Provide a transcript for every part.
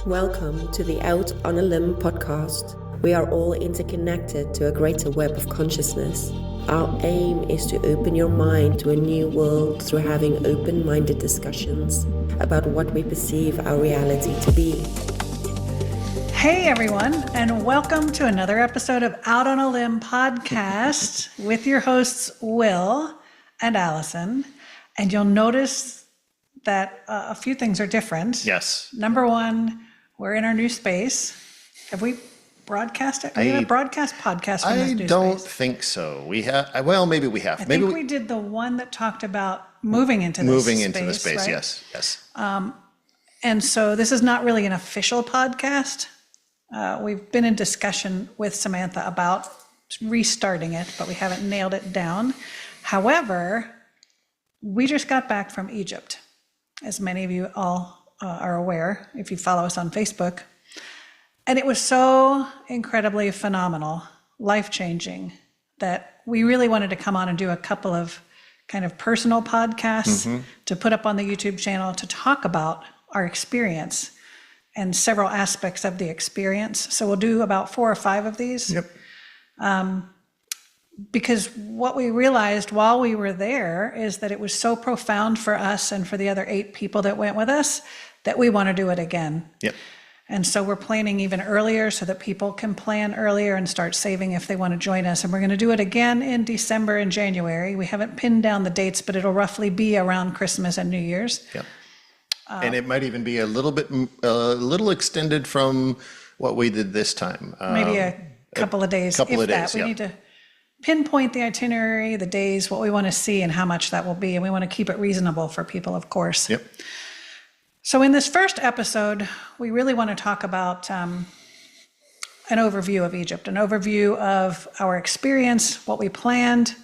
Welcome to the Out on a Limb podcast. We are all interconnected to a greater web of consciousness. Our aim is to open your mind to a new world through having open-minded discussions about what we perceive our reality to be. Hey everyone, and welcome to another episode of Out on a Limb podcast with your hosts Will and Allison. And you'll notice that a few things are different. Yes. Number one, we're in our new space. Have we broadcast it? Are we going to broadcast podcast from this new space? I don't think so. We have. Well, maybe we have. I think we did the one that talked about moving into this space. Right? Yes. And so this is not really an official podcast. We've been in discussion with Samantha about restarting it, but we haven't nailed it down. However, we just got back from Egypt, as many of you all are aware, if you follow us on Facebook. And it was so incredibly phenomenal, life-changing, that we really wanted to come on and do a couple of kind of personal podcasts to put up on the YouTube channel to talk about our experience and several aspects of the experience. So we'll do about 4 or 5 of these. Yep. Because what we realized while we were there is that it was so profound for us and for the other 8 people that went with us that we want to do it again. Yep. And so we're planning even earlier so that people can plan earlier and start saving if they want to join us. And we're going to do it again in December and January. We haven't pinned down the dates, but it'll roughly be around Christmas and New Year's. Yep. And it might even be a little extended from what we did this time. Maybe a couple of days, if that. We need to pinpoint the itinerary, the days, what we want to see, and how much that will be. And we want to keep it reasonable for people, of course. Yep. So in this first episode, we really want to talk about an overview of Egypt, an overview of our experience, what we planned,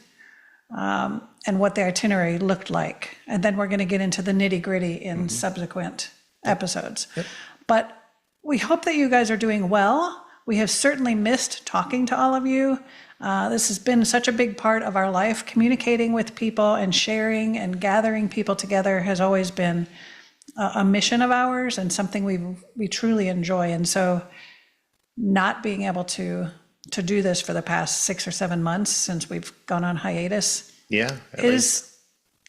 and what the itinerary looked like. And then we're going to get into the nitty-gritty in subsequent episodes. Yep. But we hope that you guys are doing well. We have certainly missed talking to all of you. This has been such a big part of our life. Communicating with people and sharing and gathering people together has always been a mission of ours and something we truly enjoy. And so not being able to do this for the past 6 or 7 months since we've gone on hiatus is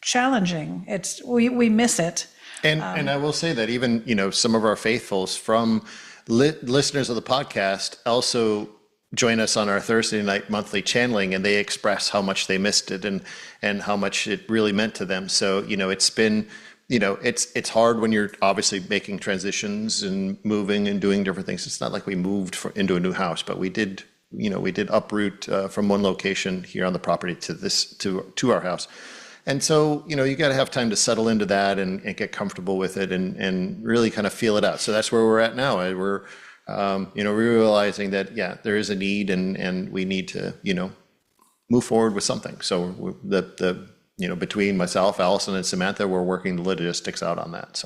challenging. We miss it. And I will say that even, some of our faithfuls from listeners of the podcast also join us on our Thursday night monthly channeling, and they express how much they missed it and how much it really meant to them. So, it's been, it's hard when you're obviously making transitions and moving and doing different things. It's not like we moved into a new house, but we did uproot from one location here on the property to our house. And so, you got to have time to settle into that and get comfortable with it and really kind of feel it out. So that's where we're at now. We're, realizing that, there is a need and we need to, move forward with something. So between myself, Allison, and Samantha, we're working the logistics out on that.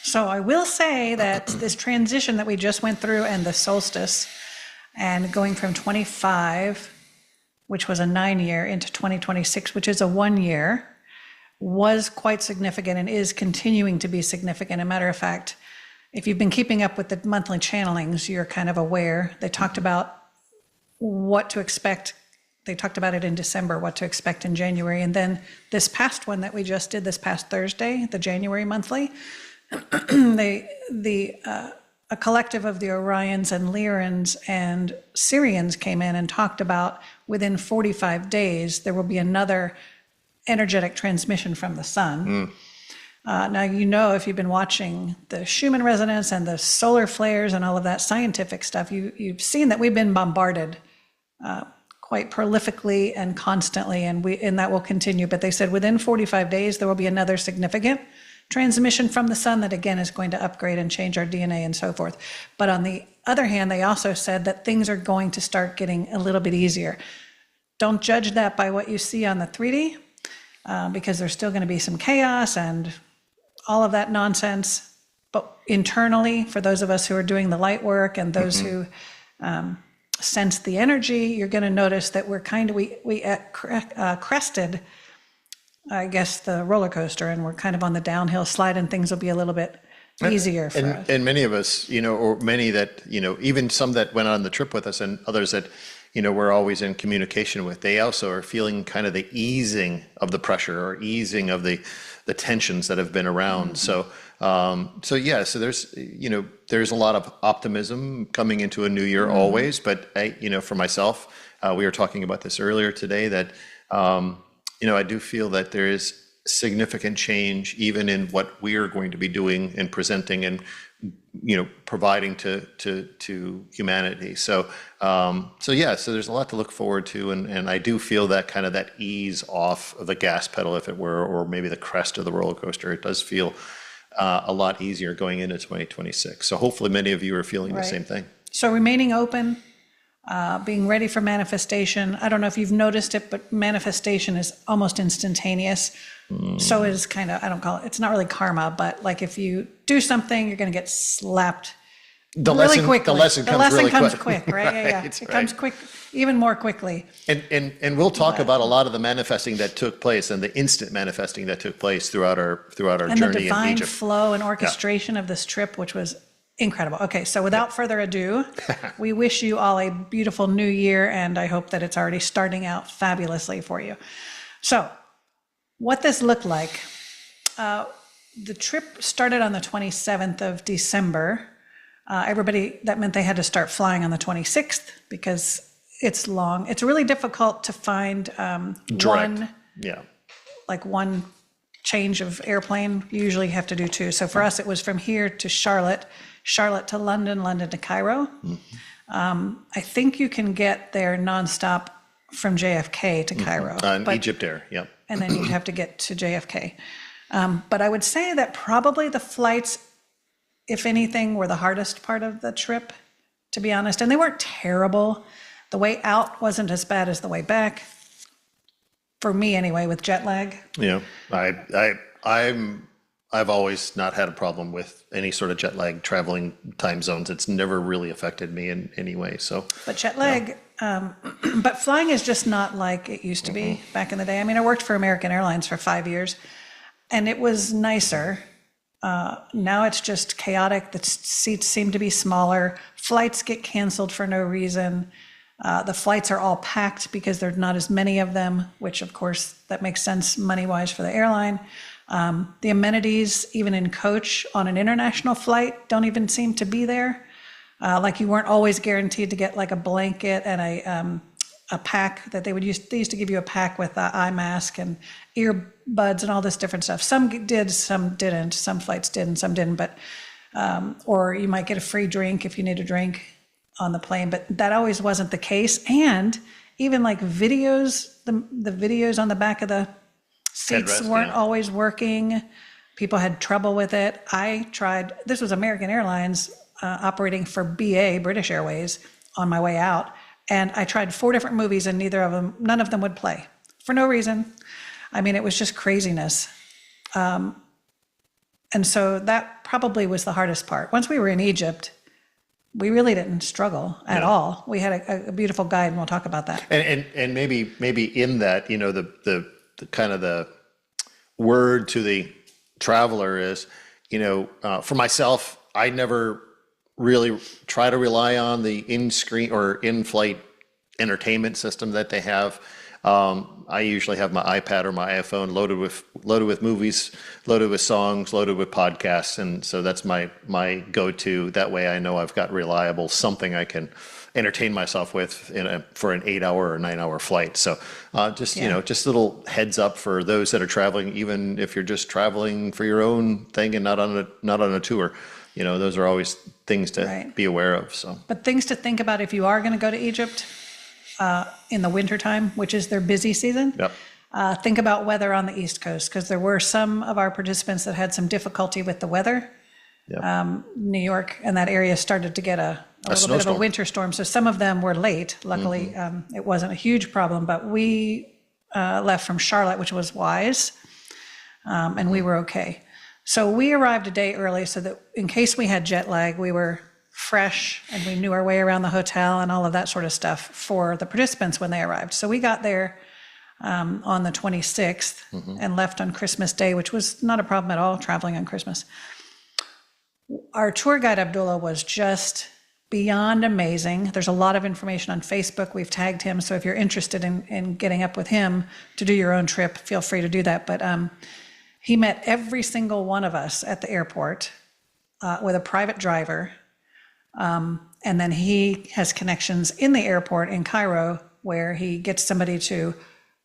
So I will say that this transition that we just went through and the solstice and going from 25, which was a 9-year, into 2026, which is a 1-year, was quite significant and is continuing to be significant. As a matter of fact, if you've been keeping up with the monthly channelings, you're kind of aware. They talked about what to expect. They talked about it in December, what to expect in January. And then this past one that we just did this past Thursday, the January monthly, a collective of the Orions and Lyrans and Syrians came in and talked about within 45 days, there will be another energetic transmission from the sun. Now, if you've been watching the Schumann resonance and the solar flares and all of that scientific stuff, you've seen that we've been bombarded quite prolifically and constantly, and that will continue. But they said within 45 days, there will be another significant transmission from the sun that again is going to upgrade and change our DNA and so forth. But on the other hand, they also said that things are going to start getting a little bit easier. Don't judge that by what you see on the 3D, because there's still going to be some chaos and all of that nonsense. But internally, for those of us who are doing the light work and those who sense the energy, you're going to notice that we crested, I guess, the roller coaster, and we're kind of on the downhill slide, and things will be a little bit easier for us. And many of us, or many that, even some that went on the trip with us and others that, we're always in communication with, they also are feeling kind of the easing of the pressure or easing of the tensions that have been around. So there's a lot of optimism coming into a new year always. But for myself, we were talking about this earlier today that, I do feel that there is significant change even in what we are going to be doing and presenting and providing to humanity. So there's a lot to look forward to, and I do feel that kind of that ease off of the gas pedal, if it were, or maybe the crest of the roller coaster. It does feel a lot easier going into 2026. So hopefully many of you are feeling the same thing. So remaining open, being ready for manifestation. I don't know if you've noticed it, but manifestation is almost instantaneous. So is kind of, I don't call it, it's not really karma, but like if you do something, you're going to get slapped really quickly. The lesson comes quick, right? Yeah. It comes quick, even more quickly. And we'll talk about a lot of the manifesting that took place and the instant manifesting that took place throughout our journey in Egypt. And the divine flow and orchestration of this trip, which was incredible. Okay, so without further ado, we wish you all a beautiful new year, and I hope that it's already starting out fabulously for you. So, what this looked like, the trip started on the 27th of December. That meant they had to start flying on the 26th because it's long. It's really difficult to find one change of airplane. You usually have to do two. So for us, it was from here to Charlotte to London, London to Cairo. I think you can get there nonstop from JFK to Cairo. Egypt Air, yep. And then you'd have to get to JFK. But I would say that probably the flights, if anything, were the hardest part of the trip, to be honest. And they weren't terrible. The way out wasn't as bad as the way back. For me anyway, with jet lag. Yeah, I've always not had a problem with any sort of jet lag traveling time zones. It's never really affected me in any way. So, but jet lag, but flying is just not like it used to be back in the day. I mean, I worked for American Airlines for 5 years, and it was nicer. Now it's just chaotic. The seats seem to be smaller. Flights get canceled for no reason. The flights are all packed because there's not as many of them, which of course that makes sense money-wise for the airline. The amenities, even in coach on an international flight, don't even seem to be there. Like you weren't always guaranteed to get like a blanket and a pack that they used to give you a pack with an eye mask and earbuds and all this different stuff. Some did, some didn't. Some flights did and some didn't. But or you might get a free drink if you need a drink on the plane. But that always wasn't the case. And even like videos, the videos on the back of the seats weren't always working. People had trouble with it. I tried. This was American Airlines operating for BA, British Airways, on my way out. And I tried 4 different movies and none of them would play for no reason. I mean, it was just craziness. And so that probably was the hardest part. Once we were in Egypt, we really didn't struggle at all. We had a beautiful guide, and we'll talk about that. And maybe in that, the kind of the word to the traveler is, for myself, I never really try to rely on the in-screen or in-flight entertainment system that they have. I usually have my iPad or my iPhone loaded with movies, loaded with songs, loaded with podcasts, and so that's my go-to. That way, I know I've got reliable something I can entertain myself with for an 8-hour or 9-hour flight. So just a little heads up for those that are traveling, even if you're just traveling for your own thing and not on a tour. Those are always things to be aware of. So, but things to think about if you are going to go to Egypt in the wintertime, which is their busy season. Yep. Think about weather on the East Coast, because there were some of our participants that had some difficulty with the weather. Yep. New York and that area started to get a little bit of a winter storm. So some of them were late. Luckily, it wasn't a huge problem, but we left from Charlotte, which was wise, and we were okay. So we arrived a day early so that in case we had jet lag, we were fresh and we knew our way around the hotel and all of that sort of stuff for the participants when they arrived. So we got there on the 26th and left on Christmas Day, which was not a problem at all, traveling on Christmas. Our tour guide, Abdullah, was just beyond amazing. There's a lot of information on Facebook. We've tagged him. So if you're interested in getting up with him to do your own trip, feel free to do that. But he met every single one of us at the airport with a private driver. And then he has connections in the airport in Cairo where he gets somebody to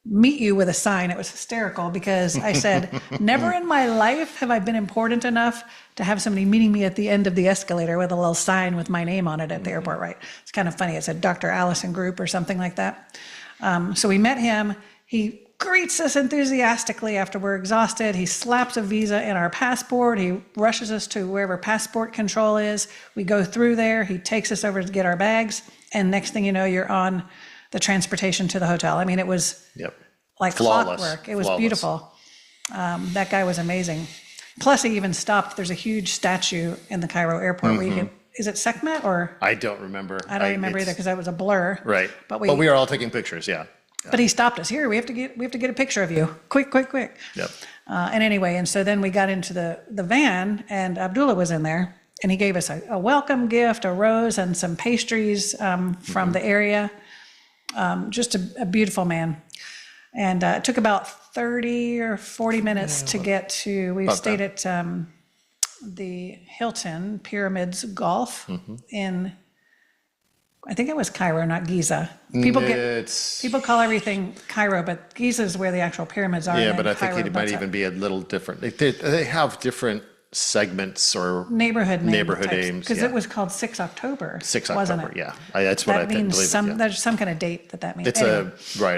meet you with a sign. It was hysterical because I said, never in my life have I been important enough to have somebody meeting me at the end of the escalator with a little sign with my name on it at the airport, right? It's kind of funny. It said Dr. Allison Group or something like that. So we met him. He greets us enthusiastically after we're exhausted. He slaps a visa in our passport. He rushes us to wherever passport control is. We go through there. He takes us over to get our bags. And next thing you know, you're on the transportation to the hotel. I mean, it was like flawless. Clockwork. It was beautiful. That guy was amazing. Plus, he even stopped. There's a huge statue in the Cairo airport where you can, is it Sekhmet or? I don't remember. I don't remember either because that was a blur. Right. But we are all taking pictures, yeah. But he stopped us. Here, we have to get a picture of you. Quick. Yep. And anyway, and so then we got into the van, and Abdullah was in there, and he gave us a welcome gift, a rose, and some pastries from the area. Just a beautiful man. And it took about 30 or 40 minutes to get to, we stayed at the Hilton Pyramids Golf in, I think it was Cairo, not Giza. People call everything Cairo, but Giza is where the actual pyramids are. Yeah, but I think it might even be a little different. They have different segments or neighborhood names. Because yeah. it was called 6 October, 6 wasn't October, it? yeah. That's what I think. There's some kind of date that means. It's anyway.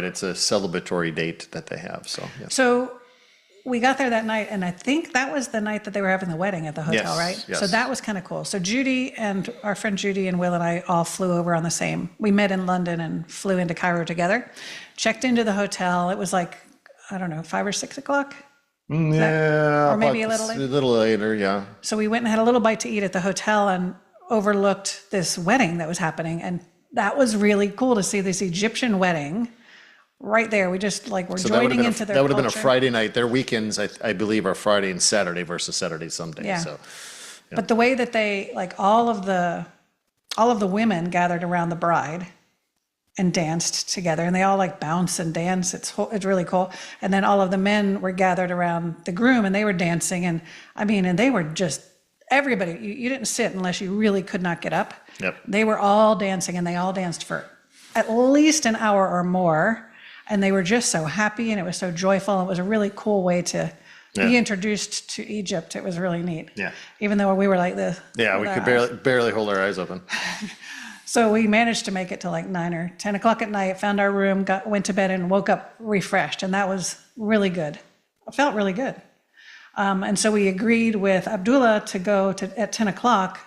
it's a celebratory date that they have. So yeah. So we got there that night, and I think that was the night that they were having the wedding at the hotel, right? Yes. So that was kind of cool. So Judy and our friend Judy and Will and I all flew over on the same. We met in London and flew into Cairo together. Checked into the hotel. It was like, I don't know, 5 or 6 o'clock. Yeah, or maybe a little later. A little later, yeah. So we went and had a little bite to eat at the hotel and overlooked this wedding that was happening, and that was really cool to see this Egyptian wedding. Right there, we just were joining into their culture. That would have been a Friday night. Their weekends, I believe, are Friday and Saturday versus Saturday, Sunday. Yeah. So, yeah. But the way that they, all of the women gathered around the bride and danced together, and they all bounce and dance. It's really cool. And then all of the men were gathered around the groom, and they were dancing. And and they were just everybody. You didn't sit unless you really could not get up. Yep. They were all dancing, and they all danced for at least an hour or more. And they were just so happy, and it was so joyful. It was a really cool way to be introduced to Egypt. It was really neat. Yeah. Even though we were like this. Yeah, we could barely hold our eyes open. So we managed to make it to 9 or 10 o'clock at night, found our room, went to bed, and woke up refreshed. And that was really good. It felt really good. And so we agreed with Abdullah to go at 10 o'clock.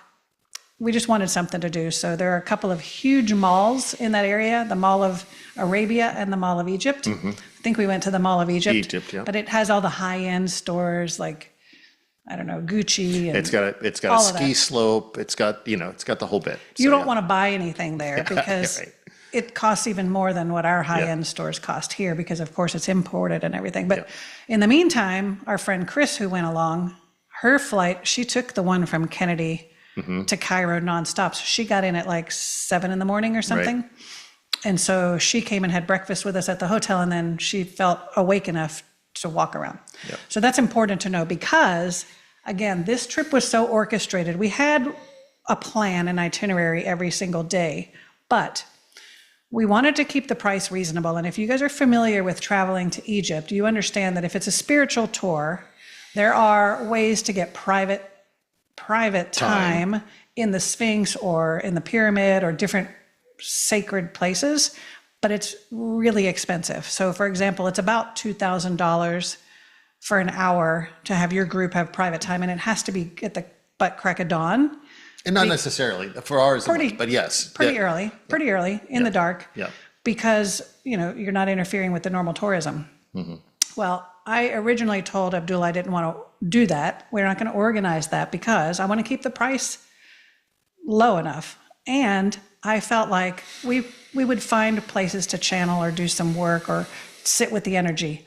We just wanted something to do. So there are a couple of huge malls in that area, the Mall of Arabia and the Mall of Egypt. I think we went to the Mall of Egypt. Yeah. But it has all the high-end stores I don't know, Gucci. And it's got a ski slope. It's got the whole bit. You don't want to buy anything there because right. It costs even more than what our high-end stores cost here because, of course, it's imported and everything. But in the meantime, our friend Chris, who went along, her flight, she took the one from Kennedy to Cairo nonstop. So she got in at 7 in the morning or something. Right. And so she came and had breakfast with us at the hotel, and then she felt awake enough to walk around. Yep. So that's important to know because, again, this trip was so orchestrated. We had a plan, an itinerary every single day, but we wanted to keep the price reasonable. And if you guys are familiar with traveling to Egypt, you understand that if it's a spiritual tour, there are ways to get private time in the Sphinx or in the pyramid or different sacred places, but it's really expensive. So for example, it's about $2,000 for an hour to have your group have private time, and it has to be at the butt crack of dawn. And not necessarily for ours, but yes. Pretty early in the dark, because you're not interfering with the normal tourism. Well, I originally told Abdullah I didn't want to do that. We're not going to organize that because I want to keep the price low enough. And I felt like we would find places to channel or do some work or sit with the energy.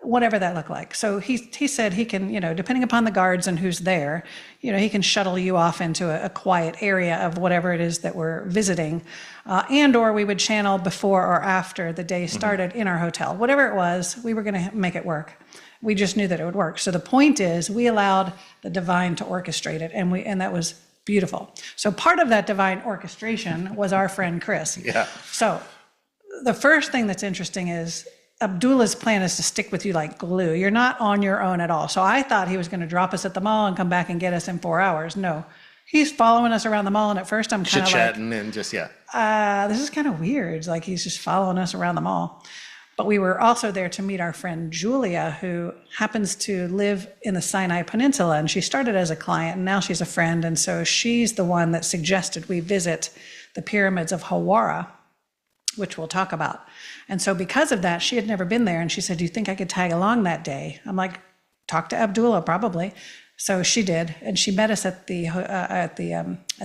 whatever that looked like. So he said he can, depending upon the guards and who's there, he can shuttle you off into a quiet area of whatever it is that we're visiting, and or we would channel before or after the day started in our hotel. Whatever it was, we were going to make it work. We just knew that it would work. So the point is, we allowed the divine to orchestrate it, and that was beautiful. So part of that divine orchestration was our friend Chris. Yeah. So the first thing that's interesting is Abdullah's plan is to stick with you like glue. You're not on your own at all. So I thought he was going to drop us at the mall and come back and get us in 4 hours. No, he's following us around the mall. And at first I'm kind of like, chit-chatting and just, this is kind of weird. It's like he's just following us around the mall. But we were also there to meet our friend Julia, who happens to live in the Sinai Peninsula. And she started as a client and now she's a friend. And so she's the one that suggested we visit the pyramids of Hawara, which we'll talk about. And so because of that, she had never been there. And she said, do you think I could tag along that day? I'm like, talk to Abdullah, probably. So she did. And she met us at the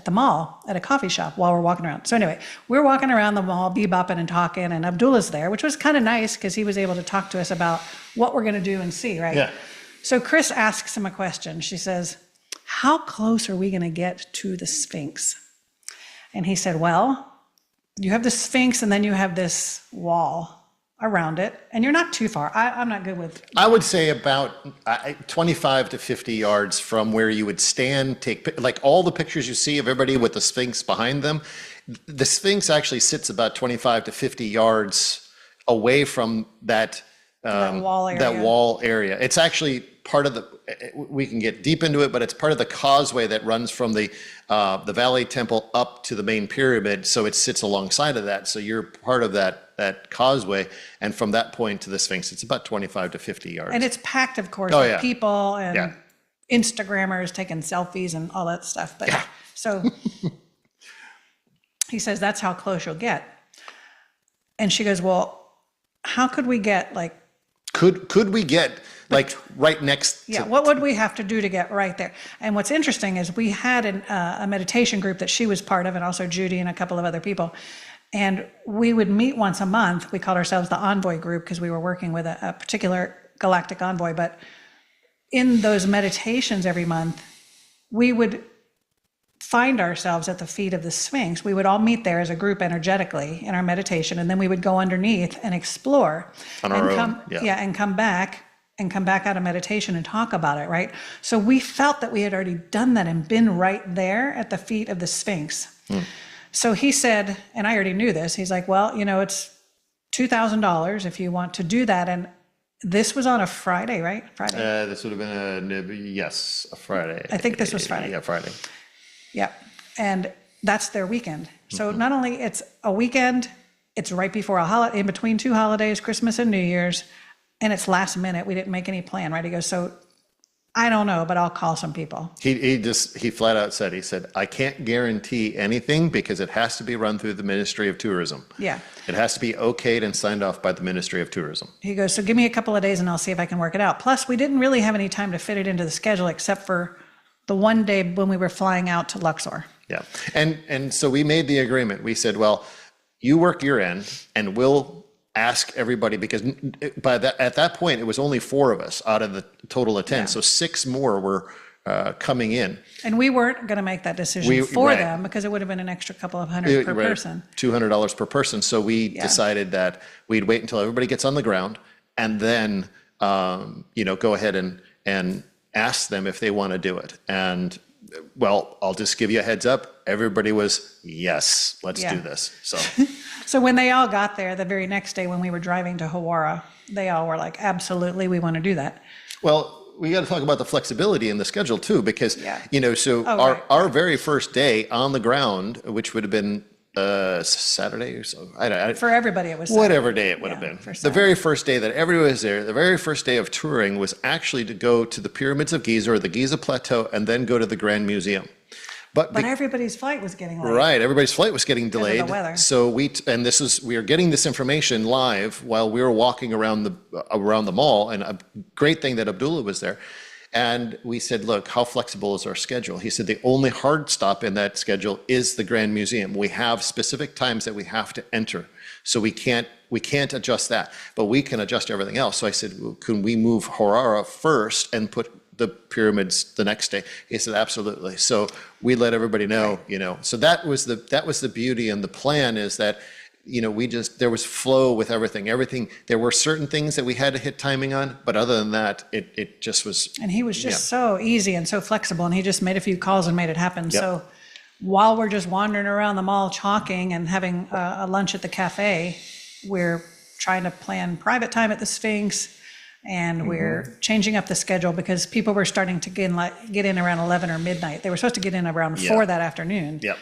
mall at a coffee shop while we're walking around. So anyway, we're walking around the mall, bebopping and talking, and Abdullah's there, which was kind of nice because he was able to talk to us about what we're going to do and see, right? Yeah. So Chris asks him a question. She says, how close are we going to get to the Sphinx? And he said, well, you have the Sphinx and then you have this wall around it, and you're not too far. I'm not good with... I would say about 25 to 50 yards from where you would stand, like all the pictures you see of everybody with the Sphinx behind them, the Sphinx actually sits about 25 to 50 yards away from that wall area. It's actually part of we can get deep into it, but it's part of the causeway that runs from the Valley Temple up to the main pyramid. So it sits alongside of that. So you're part of that causeway. And from that point to the Sphinx, it's about 25 to 50 yards. And it's packed, of course, with people and Instagrammers taking selfies and all that stuff. But so he says, that's how close you'll get. And she goes, well, how could we get like, could we get like right next to... Yeah, what would we have to do to get right there? And what's interesting is we had a meditation group that she was part of, and also Judy and a couple of other people. And we would meet once a month. We called ourselves the Envoy Group because we were working with a particular galactic envoy. But in those meditations every month, we would find ourselves at the feet of the Sphinx. We would all meet there as a group energetically in our meditation, and then we would go underneath and explore. On our own, and come back out of meditation and talk about it, right? So we felt that we had already done that and been right there at the feet of the Sphinx. So he said, and I already knew this, he's like, well, it's $2,000 if you want to do that. And this was on a Friday, right? Friday. This would have been a Friday. I think this was Friday. Yeah, Friday. Yeah. And that's their weekend. So not only it's a weekend, it's right before a holiday, in between two holidays, Christmas and New Year's, and it's last minute. We didn't make any plan, right? He goes, so I don't know, but I'll call some people. He flat out said, I can't guarantee anything because it has to be run through the Ministry of Tourism. Yeah. It has to be okayed and signed off by the Ministry of Tourism. He goes, so give me a couple of days and I'll see if I can work it out. Plus, we didn't really have any time to fit it into the schedule except for the one day when we were flying out to Luxor. Yeah. And so we made the agreement. We said, well, you work your end and we'll ask everybody, because at that point, it was only 4 of us out of the total of 10. Yeah. So 6 more were coming in. And we weren't going to make that decision for them because it would have been an extra couple of hundred per person. $200 per person. So we decided that we'd wait until everybody gets on the ground and then, go ahead and ask them if they want to do it. And well, I'll just give you a heads up. Everybody was, yes, let's do this. So. So when they all got there the very next day when we were driving to Hawara, they all were like, absolutely, we want to do that. Well, we got to talk about the flexibility in the schedule too, because, our very first day on the ground, which would have been Saturday or so. For everybody, it was Saturday. Whatever day it would have been. The very first day that everybody was there, the very first day of touring was actually to go to the pyramids of Giza or the Giza Plateau and then go to the Grand Museum. But everybody's flight was getting late. Right, everybody's flight was getting delayed. Because of the weather. So we are getting this information live while we were walking around the mall, and a great thing that Abdullah was there. And we said, look, how flexible is our schedule? He said, the only hard stop in that schedule is the Grand Museum. We have specific times that we have to enter. So we can't we can't adjust that, but we can adjust everything else. So I said, well, can we move Hawara first and put the pyramids the next day? He said, absolutely. So we let everybody know, so that was the beauty, and the plan is that, there was flow with everything. There were certain things that we had to hit timing on, but other than that, it just was. And he was just so easy and so flexible, and he just made a few calls and made it happen. Yep. So while we're just wandering around the mall chalking and having a lunch at the cafe, we're trying to plan private time at the Sphinx, and we're changing up the schedule because people were starting to get in around 11 or midnight. They were supposed to get in around 4 that afternoon. Yep.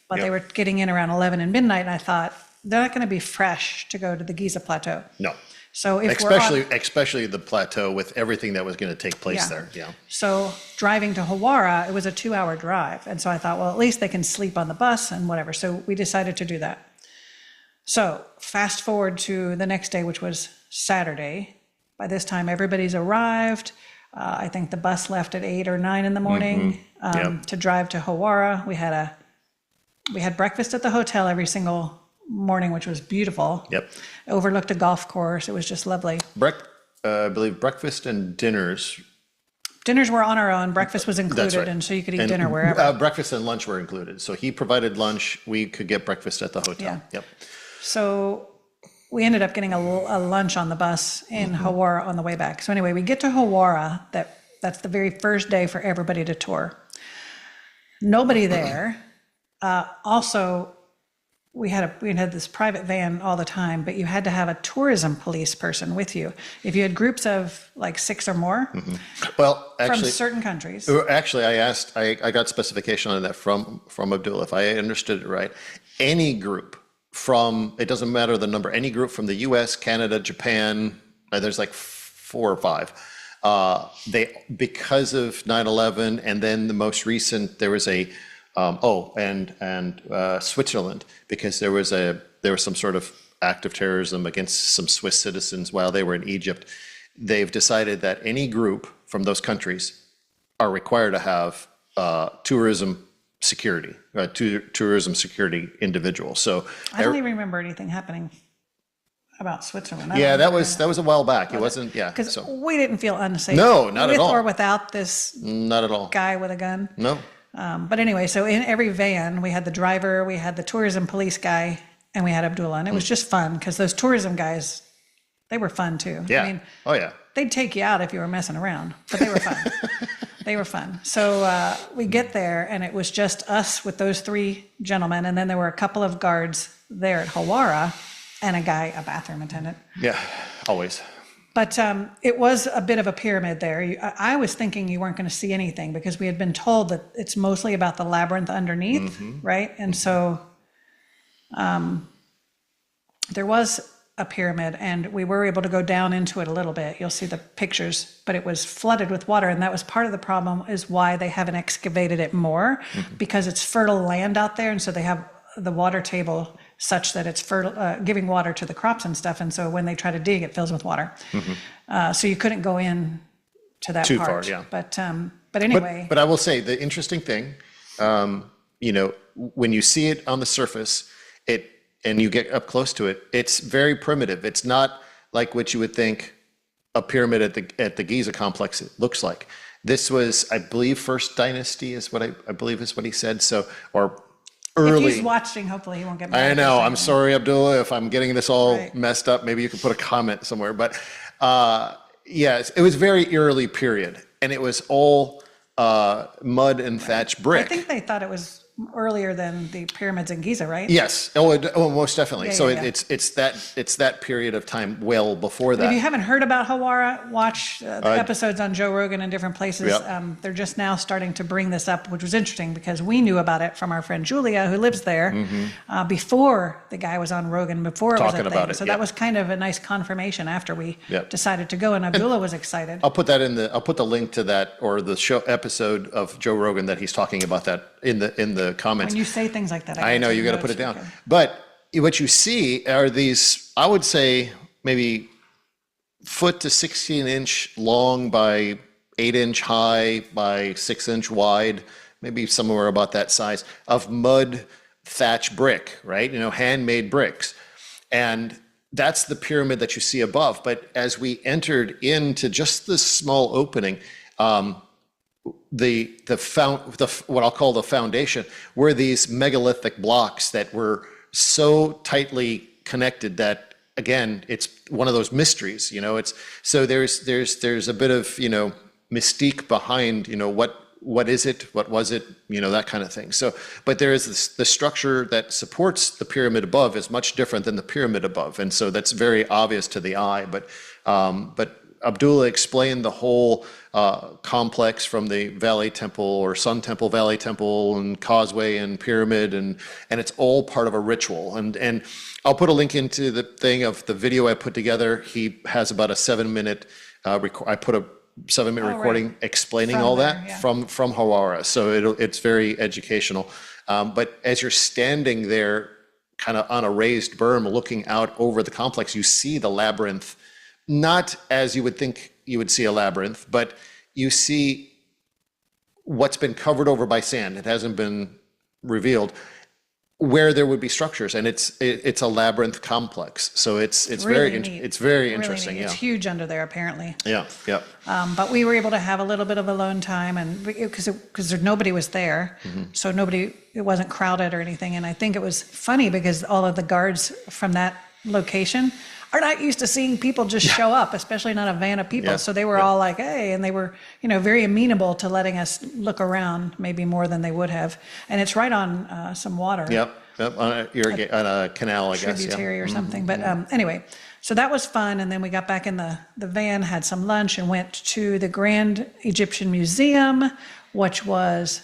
But they were getting in around 11 and midnight, and I thought, they're not going to be fresh to go to the Giza Plateau. No. So if especially the plateau with everything that was going to take place there. Yeah. So driving to Hawara, it was a 2-hour drive. And so I thought, well, at least they can sleep on the bus and whatever. So we decided to do that. So fast forward to the next day, which was Saturday. By this time, everybody's arrived. I think the bus left at 8 or 9 in the morning to drive to Hawara. We had breakfast at the hotel every single morning, which was beautiful. Yep. Overlooked a golf course. It was just lovely. I believe breakfast and dinners. Dinners were on our own. Breakfast was included, That's right. and so you could eat dinner wherever. Breakfast and lunch were included. So he provided lunch. We could get breakfast at the hotel. Yeah. Yep. So we ended up getting a lunch on the bus in Hawara on the way back. So anyway, we get to Hawara. That's the very first day for everybody to tour. Nobody there. Also, we had this private van all the time, but you had to have a tourism police person with you. If you had groups of like 6 or more, Well, from actually, certain countries. Actually, I got specification on that from Abdullah, if I understood it right. Any group it doesn't matter the number, any group from the US, Canada, Japan, there's like 4 or 5. Because of 9/11, and then the most recent, there was a, Switzerland, because there was some sort of act of terrorism against some Swiss citizens while they were in Egypt. They've decided that any group from those countries are required to have tourism security individuals. So I don't even remember anything happening about Switzerland. that was a while back. It wasn't, Because so we didn't feel unsafe. No, not at with all. or without this not at all. guy with a gun. No. But anyway, so in every van, we had the driver, we had the tourism police guy, and we had Abdullah. And it was just fun because those tourism guys, they were fun too. Yeah. I mean, Oh yeah. they'd take you out if you were messing around, but they were fun. They were fun. So we get there, and it was just us with those 3 gentlemen. And then there were a couple of guards there at Hawara and a bathroom attendant. Yeah. Always. But it was a bit of a pyramid there. I was thinking you weren't going to see anything because we had been told that it's mostly about the labyrinth underneath, right? And so there was a pyramid, and we were able to go down into it a little bit. You'll see the pictures, but it was flooded with water, and that was part of the problem, is why they haven't excavated it more, because it's fertile land out there, and so they have the water table such that it's fertile, giving water to the crops and stuff, and so when they try to dig, it fills with water. So you couldn't go in to that Too part. far, yeah. But anyway. But I will say, the interesting thing, when you see it on the surface, and you get up close to it, it's very primitive. It's not like what you would think a pyramid at the Giza complex looks like. This was, I believe, First Dynasty is what I believe is what he said. So, or early. If he's watching, hopefully he won't get mad. I know. I'm sorry, Abdullah, if I'm getting this all Right. messed up. Maybe you could put a comment somewhere. But yes, it was very early period, and it was all mud and thatch brick. I think they thought it was earlier than the pyramids in Giza, right? Yes. Most definitely. Yeah, So yeah, yeah. it's that period of time well before If that. you haven't heard about Hawara, watch the episodes on Joe Rogan and different places. Yep. They're just now starting to bring this up, which was interesting because we knew about it from our friend Julia, who lives there, before the guy was on Rogan, before it was a Talking thing. about it, So yeah. that was kind of a nice confirmation after we Yep. decided to go, and Abdullah was excited. I'll put the link to that, or the show episode of Joe Rogan that he's talking about that in the comments. When you say things like that, I know, you got to put it down. But what you see are these, I would say, maybe foot to 16-inch long by 8-inch high by 6-inch wide, maybe somewhere about that size, of mud thatch brick, right? Handmade bricks. And that's the pyramid that you see above. But as we entered into just this small opening, what I'll call the foundation were these megalithic blocks that were so tightly connected that, again, it's one of those mysteries. It's so there's a bit of mystique behind what is it, what was it, that kind of thing. So, but there is the structure that supports the pyramid above is much different than the pyramid above, and so that's very obvious to the eye. But Abdullah explained the whole complex from the Valley Temple or Sun Temple, Valley Temple, and Causeway and Pyramid, and it's all part of a ritual. And I'll put a link into the thing of the video I put together. He has about a 7-minute. I put a 7-minute recording explaining all that from Hawara. So it's very educational. But as you're standing there, kind of on a raised berm, looking out over the complex, you see the labyrinth. Not as you would think you would see a labyrinth, but you see what's been covered over by sand. It hasn't been revealed where there would be structures, and it's a labyrinth complex. So it's really very interesting. It's huge under there, apparently. Yeah. But we were able to have a little bit of alone time, and because nobody was there, so it wasn't crowded or anything. And I think it was funny because all of the guards from that location are not used to seeing people just show up, especially not a van of people. So they were all like, hey, and they were, very amenable to letting us look around, maybe more than they would have. And it's right on some water. Yep. On a canal, I guess. Tributary or something. But anyway, so that was fun. And then we got back in the van, had some lunch, and went to the Grand Egyptian Museum, which was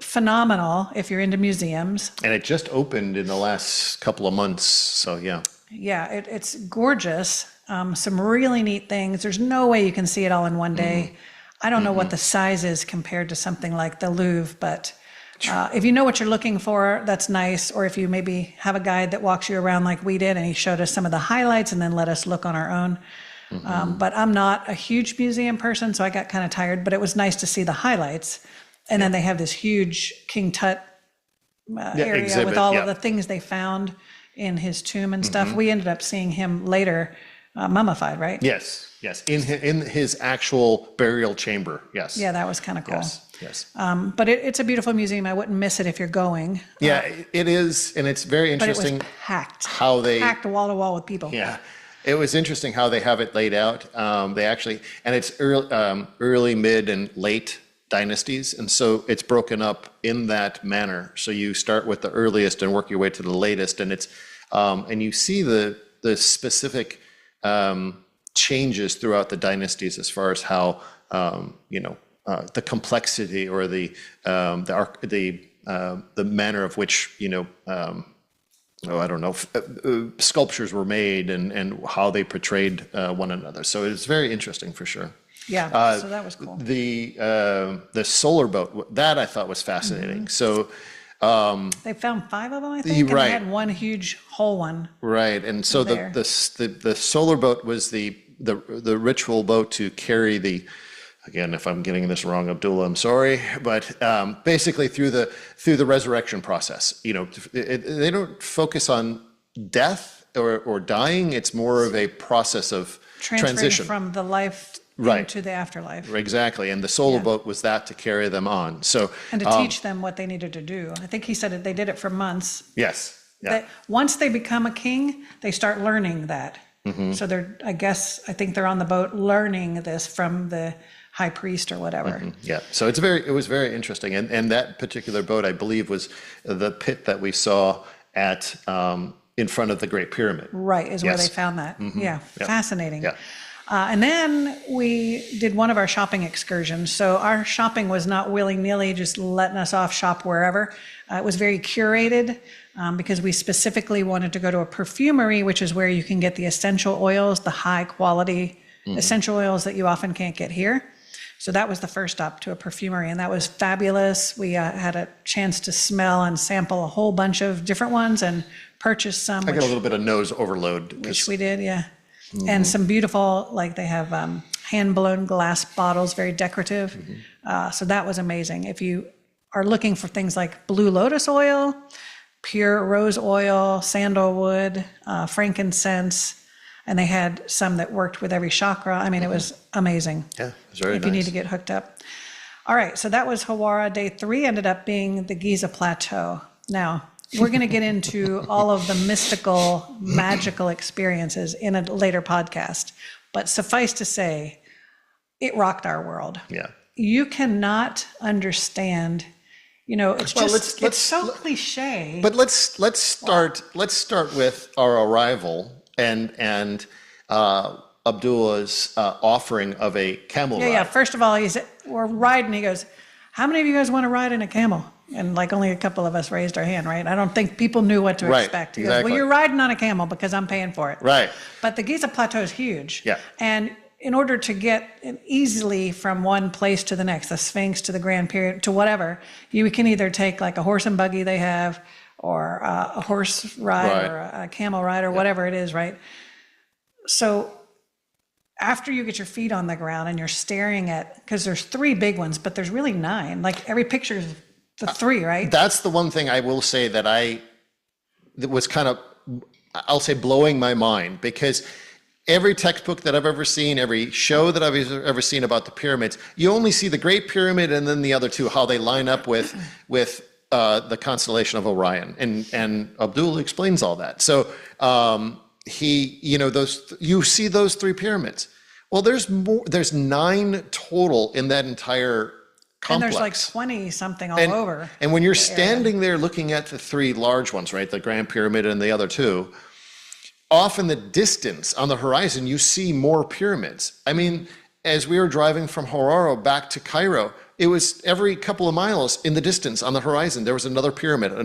phenomenal if you're into museums. And it just opened in the last couple of months. So, yeah. Yeah, it's gorgeous. Some really neat things. There's no way you can see it all in one day. I don't know what the size is compared to something like the Louvre, but if you know what you're looking for, that's nice. Or if you maybe have a guide that walks you around like we did, and he showed us some of the highlights and then let us look on our own. But I'm not a huge museum person, so I got kind of tired, but it was nice to see the highlights. And then they have this huge King Tut area exhibit, with all of the things they found in his tomb and stuff. We ended up seeing him later mummified, right? Yes. In his actual burial chamber. Yes. Yeah, that was kind of cool. Yes. But it's a beautiful museum. I wouldn't miss it if you're going. Yeah, it is, and it's very interesting. But it was packed. How they packed wall to wall with people. Yeah, it was interesting how they have it laid out. They actually, and it's early, mid, and late dynasties, and so it's broken up in that manner. So you start with the earliest and work your way to the latest, and it's and you see the specific changes throughout the dynasties as far as how the complexity or the manner of which sculptures were made and how they portrayed one another. So it's very interesting for sure. Yeah, so that was cool. The solar boat, that I thought was fascinating. So they found 5 of them, I think, and they had one huge whole one. Right, and so the solar boat was the ritual boat to carry the, again, if I'm getting this wrong, Abdullah, I'm sorry, but basically through the resurrection process. They don't focus on death or dying. It's more of a process of transition from the life into the afterlife. Exactly, and the solar boat was that to carry them on. So and to teach them what they needed to do. I think he said they did it for months. Yes. Yeah. Once they become a king, they start learning that. So I think they're on the boat learning this from the high priest or whatever. Yeah, so it was very interesting, and that particular boat, I believe, was the pit that we saw at in front of the Great Pyramid. Right, is where they found that. Yeah, fascinating. Yeah. And then we did one of our shopping excursions. So our shopping was not willy-nilly, just letting us off shop wherever. It was very curated because we specifically wanted to go to a perfumery, which is where you can get the essential oils, the high-quality essential oils that you often can't get here. So that was the first stop to a perfumery, and that was fabulous. We had a chance to smell and sample a whole bunch of different ones and purchase some. I got a little bit of nose overload. Which we did, yeah. And some beautiful, like they have hand-blown glass bottles, very decorative. So that was amazing. If you are looking for things like blue lotus oil, pure rose oil, sandalwood, frankincense, And they had some that worked with every chakra. I mean, it was amazing. Yeah, it was very If nice. you need to get hooked up. All right, so that was Hawara. Day 3 ended up being the Giza Plateau. Now, we're going to get into all of the mystical, magical experiences in a later podcast. But suffice to say, it rocked our world. Yeah. You cannot understand, it's Well, just, it's so cliche. But let's start with our arrival and Abdullah's offering of a camel ride. Yeah. First of all, we're riding. He goes, how many of you guys want to ride in a camel? And like only a couple of us raised our hand, right? I don't think people knew what to expect. He goes, well, you're riding on a camel because I'm paying for it. Right. But the Giza Plateau is huge. Yeah. And in order to get easily from one place to the next, the Sphinx to the Grand Pyramid to whatever, you can either take like a horse and buggy they have, or a horse ride, or a camel ride, or whatever it is, right? So after you get your feet on the ground and you're staring at, because there's 3 big ones, but there's really 9. Like every picture is the 3, right? That's the one thing I will say that was kind of, I'll say, blowing my mind, because every textbook that I've ever seen, every show that I've ever seen about the pyramids, you only see the Great Pyramid and then the other 2, how they line up with the constellation of Orion, and Abdullah explains all that. So you see those 3 pyramids. Well, there's 9 total in that entire complex. And there's like 20 something all over. And when you're standing there looking at the 3 large ones, right, the Grand Pyramid and the other 2, off in the distance on the horizon, you see more pyramids. I mean, as we were driving from Hawara back to Cairo, it was every couple of miles in the distance on the horizon, there was another pyramid, I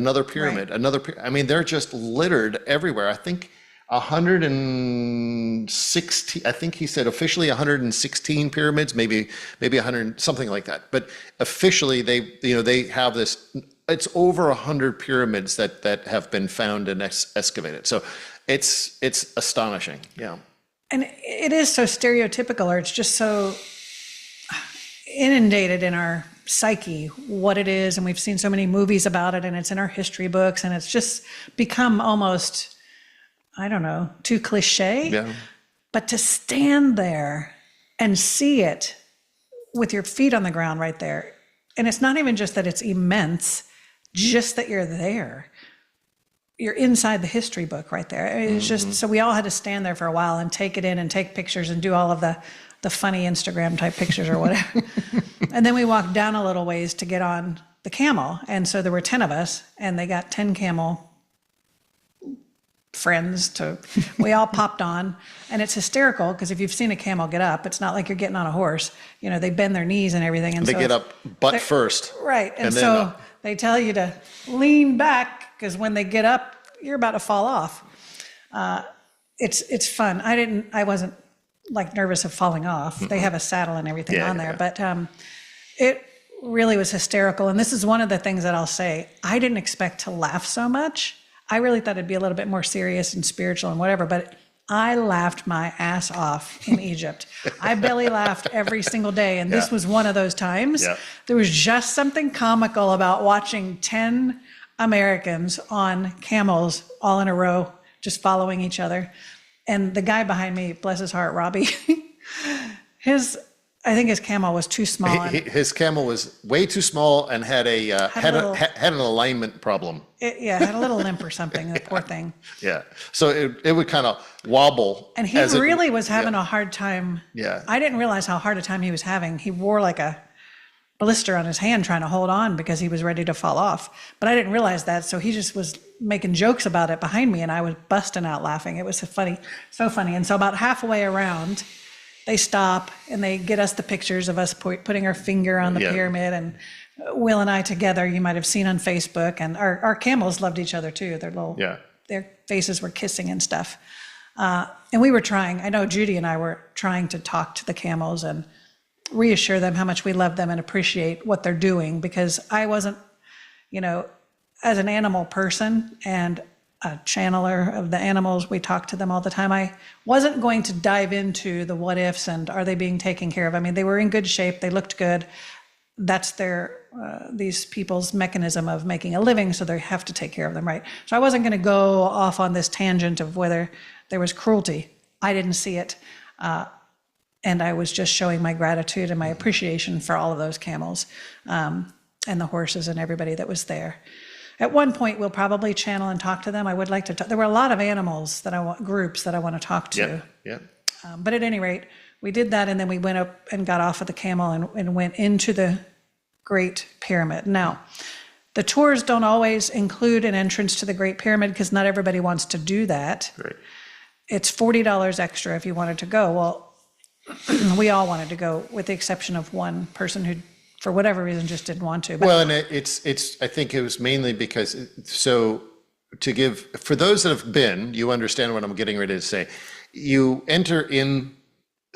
mean, they're just littered everywhere. I think 160, I think he said officially 116 pyramids, maybe 100, something like that. But officially they have this, it's over 100 pyramids that have been found and excavated. So it's astonishing. Yeah. And it is so stereotypical, or it's just so inundated in our psyche what it is. And we've seen so many movies about it, and it's in our history books, and it's just become almost, I don't know, too cliche. Yeah. But to stand there and see it with your feet on the ground right there, and it's not even just that it's immense, just that you're there. You're inside the history book right there. It's just, so we all had to stand there for a while and take it in and take pictures and do all of the funny Instagram type pictures or whatever. And then we walked down a little ways to get on the camel. And so there were 10 of us, and they got 10 camel friends we all popped on. And it's hysterical because if you've seen a camel get up, it's not like you're getting on a horse. They bend their knees and everything. And they get up butt first. Right. And so they tell you to lean back, because when they get up, you're about to fall off. It's fun. I wasn't like nervous of falling off. They have a saddle and everything on there, but it really was hysterical. And this is one of the things that I'll say, I didn't expect to laugh so much. I really thought it'd be a little bit more serious and spiritual and whatever, but I laughed my ass off in Egypt. I belly laughed every single day. And this was one of those times. Yeah. There was just something comical about watching 10 Americans on camels all in a row, just following each other. And the guy behind me, bless his heart, Robbie, I think his camel was too small. His camel was way too small and had an alignment problem. Had a little limp or something, the poor thing. Yeah. So it would kind of wobble. And he really was having a hard time. Yeah. I didn't realize how hard a time he was having. He wore like a blister on his hand trying to hold on because he was ready to fall off. But I didn't realize that. So he just was making jokes about it behind me, and I was busting out laughing. It was so funny. And so about halfway around, they stop and they get us the pictures of us putting our finger on the pyramid, and Will and I together, you might have seen on Facebook, and our camels loved each other too. Their faces were kissing and stuff. And we were trying, I know Judy and I were trying to talk to the camels and reassure them how much we love them and appreciate what they're doing, because I wasn't, as an animal person and a channeler of the animals, we talk to them all the time. I wasn't going to dive into the what ifs and are they being taken care of. I mean, they were in good shape. They looked good. That's these people's mechanism of making a living, so they have to take care of them, right? So I wasn't going to go off on this tangent of whether there was cruelty. I didn't see it. And I was just showing my gratitude and my appreciation for all of those camels and the horses and everybody that was there. At one point, we'll probably channel and talk to them. I would like to talk. There were a lot of animals groups that I want to talk to. Yeah. But at any rate, we did that, and then we went up and got off of the camel and went into the Great Pyramid. Now, the tours don't always include an entrance to the Great Pyramid because not everybody wants to do that. Right. It's $40 extra if you wanted to go. Well, we all wanted to go, with the exception of one person who, for whatever reason, just didn't want to. But Well, and it's. I think it was mainly because for those that have been, you understand what I'm getting ready to say. You enter in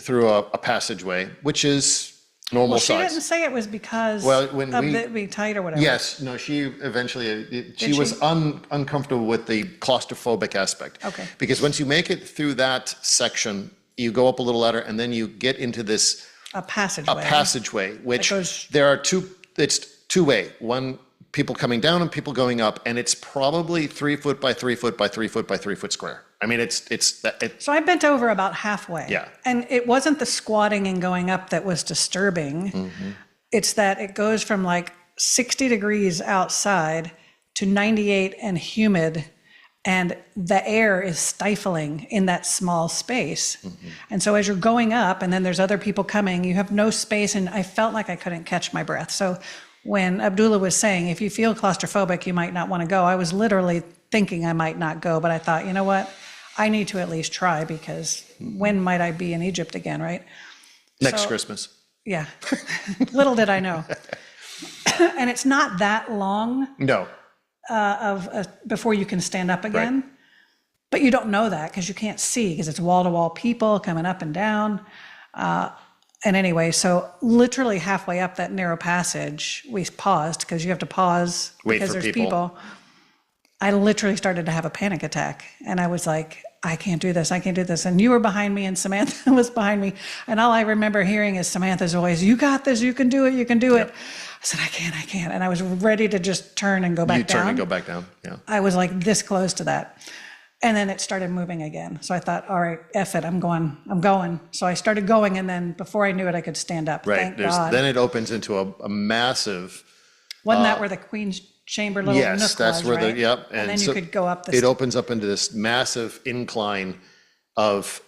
through a passageway, which is normal she size. didn't say it was because when of it being tight or whatever. Yes, no, she eventually, she was she? uncomfortable with the claustrophobic aspect. Okay. Because once you make it through that section, you go up a little ladder and then you get into this A passageway. which goes- there are it's two-way. One, people coming down and people going up, and it's probably 3 foot by 3 foot by 3 foot by 3 foot square. I mean, So I bent over about halfway. Yeah. And it wasn't the squatting and going up that was disturbing. Mm-hmm. It's that it goes from like 60 degrees outside to 98 and humid, and the air is stifling in that small space. Mm-hmm. And so as you're going up, and then there's other people coming, you have no space, and I felt like I couldn't catch my breath. So when Abdullah was saying, if you feel claustrophobic, you might not want to go, I was literally thinking I might not go, but I thought, you know what? I need to at least try, because when might I be in Egypt again, right? next Christmas. Yeah. Little did I know. And it's not that long No. before you can stand up again. Right. But you don't know that because you can't see, because it's wall-to-wall people coming up and down. And anyway, so literally halfway up that narrow passage, we paused because you have to pause because there's people. I literally started to have a panic attack, and I was like, I can't do this. I can't do this. And you were behind me, and Samantha was behind me. And all I remember hearing is Samantha's voice, you got this, you can do it, you can do it. I said, I can't. And I was ready to just turn and go back down. You turn and go back down, yeah. I was like this close to that. And then it started moving again. So I thought, all right, F it, I'm going. So I started going, and then before I knew it, I could stand up. Right. Thank God. Then it opens into a massive. Wasn't that where the Queen's Chamber little nook was, yes, that's where right? yep. And then you could go up It opens up into this massive incline of,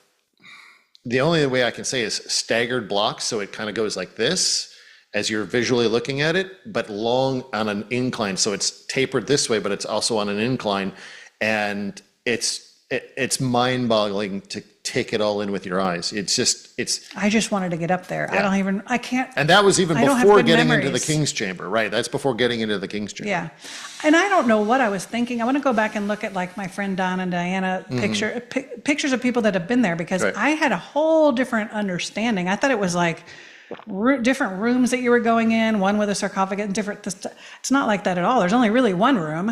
the only way I can say is staggered blocks. So it kind of goes like this as you're visually looking at it, but long on an incline. So it's tapered this way, but it's also on an incline. And it's mind-boggling to take it all in with your eyes. I just wanted to get up there. Yeah. I can't. And that was even I don't have before good getting into the memories. King's Chamber, right? That's before getting into the King's Chamber. Yeah. And I don't know what I was thinking. I want to go back and look at like my friend Don and Diana pictures of people that have been there, because Right. I had a whole different understanding. I thought it was like different rooms that you were going in, one with a sarcophagus, it's not like that at all. There's only really one room.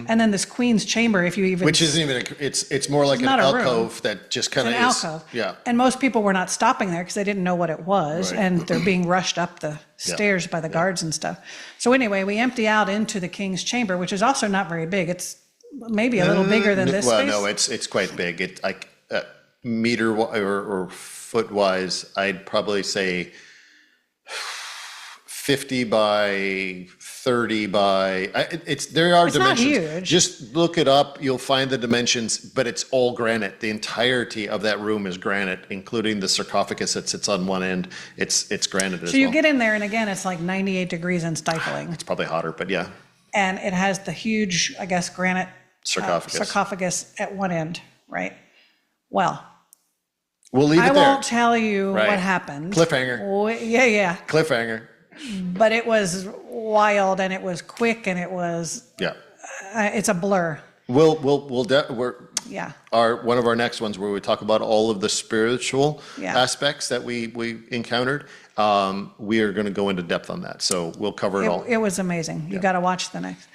And then this Queen's Chamber, if you even. Which isn't even, it's more like an not a room. alcove that just kind of An is. alcove. Yeah. And most people were not stopping there because they didn't know what it was. Right. And they're being rushed up the stairs by the guards and stuff. So anyway, we empty out into the King's Chamber, which is also not very big. It's maybe a little bigger than this Well, space. no, it's quite big. It like meter or foot wise, I'd probably say 50 by 30 by, there are It's not dimensions. huge. Just look it up, you'll find the dimensions, but it's all granite. The entirety of that room is granite, including the sarcophagus that sits on one end. It's granite as So you well. get in there, and again, it's like 98 degrees and stifling. It's probably hotter, but yeah. And it has the huge, I guess, granite sarcophagus at one end, right? Well, We'll leave I it there. won't tell you Right. what happened. Cliffhanger. Yeah. Cliffhanger. But it was wild, and it was quick, and it was, Yeah. it's a blur. We're Yeah. one of our next ones where we talk about all of the spiritual Yeah. aspects that we encountered. We are going to go into depth on that, so we'll cover it all. It was amazing. You got to watch the next.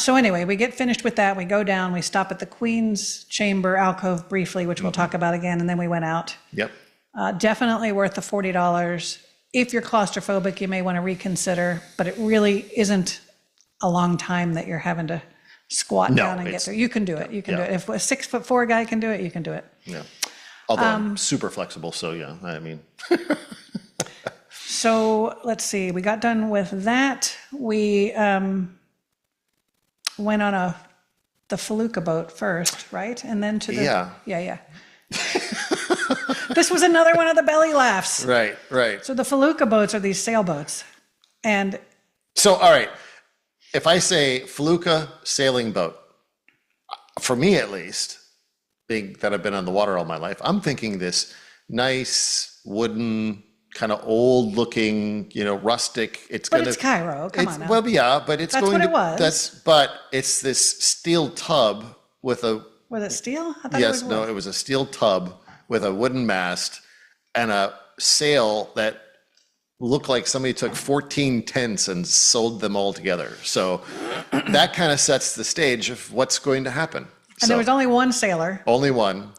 So anyway, we get finished with that. We go down. We stop at the Queen's Chamber alcove briefly, which we'll talk about again, and then we went out. Yep. Definitely worth the $40. If you're claustrophobic, you may want to reconsider, but it really isn't a long time that you're having to squat No, down and get there. You can do it. You can do yeah. it. If a 6'4" guy can do it, you can do it. Yeah. Although I'm super flexible, so yeah, I mean. So let's see, we got done with that. We went on the felucca boat first, right? And then to the... Yeah. This was another one of the belly laughs. Right. So the felucca boats are these sailboats. And so, all right, if I say felucca sailing boat, for me at least, being that I've been on the water all my life, I'm thinking this nice wooden, kind of old looking, rustic. It's Cairo. Come on now. Well, yeah, but it's That's going what to. it was. But it's this steel tub with a. Was it steel? I thought Yes, it was no, wood. it was a steel tub with a wooden mast and a sail that looked like somebody took 14 tents and sewed them all together. So that kind of sets the stage of what's going to happen. And there was only one sailor, Only one.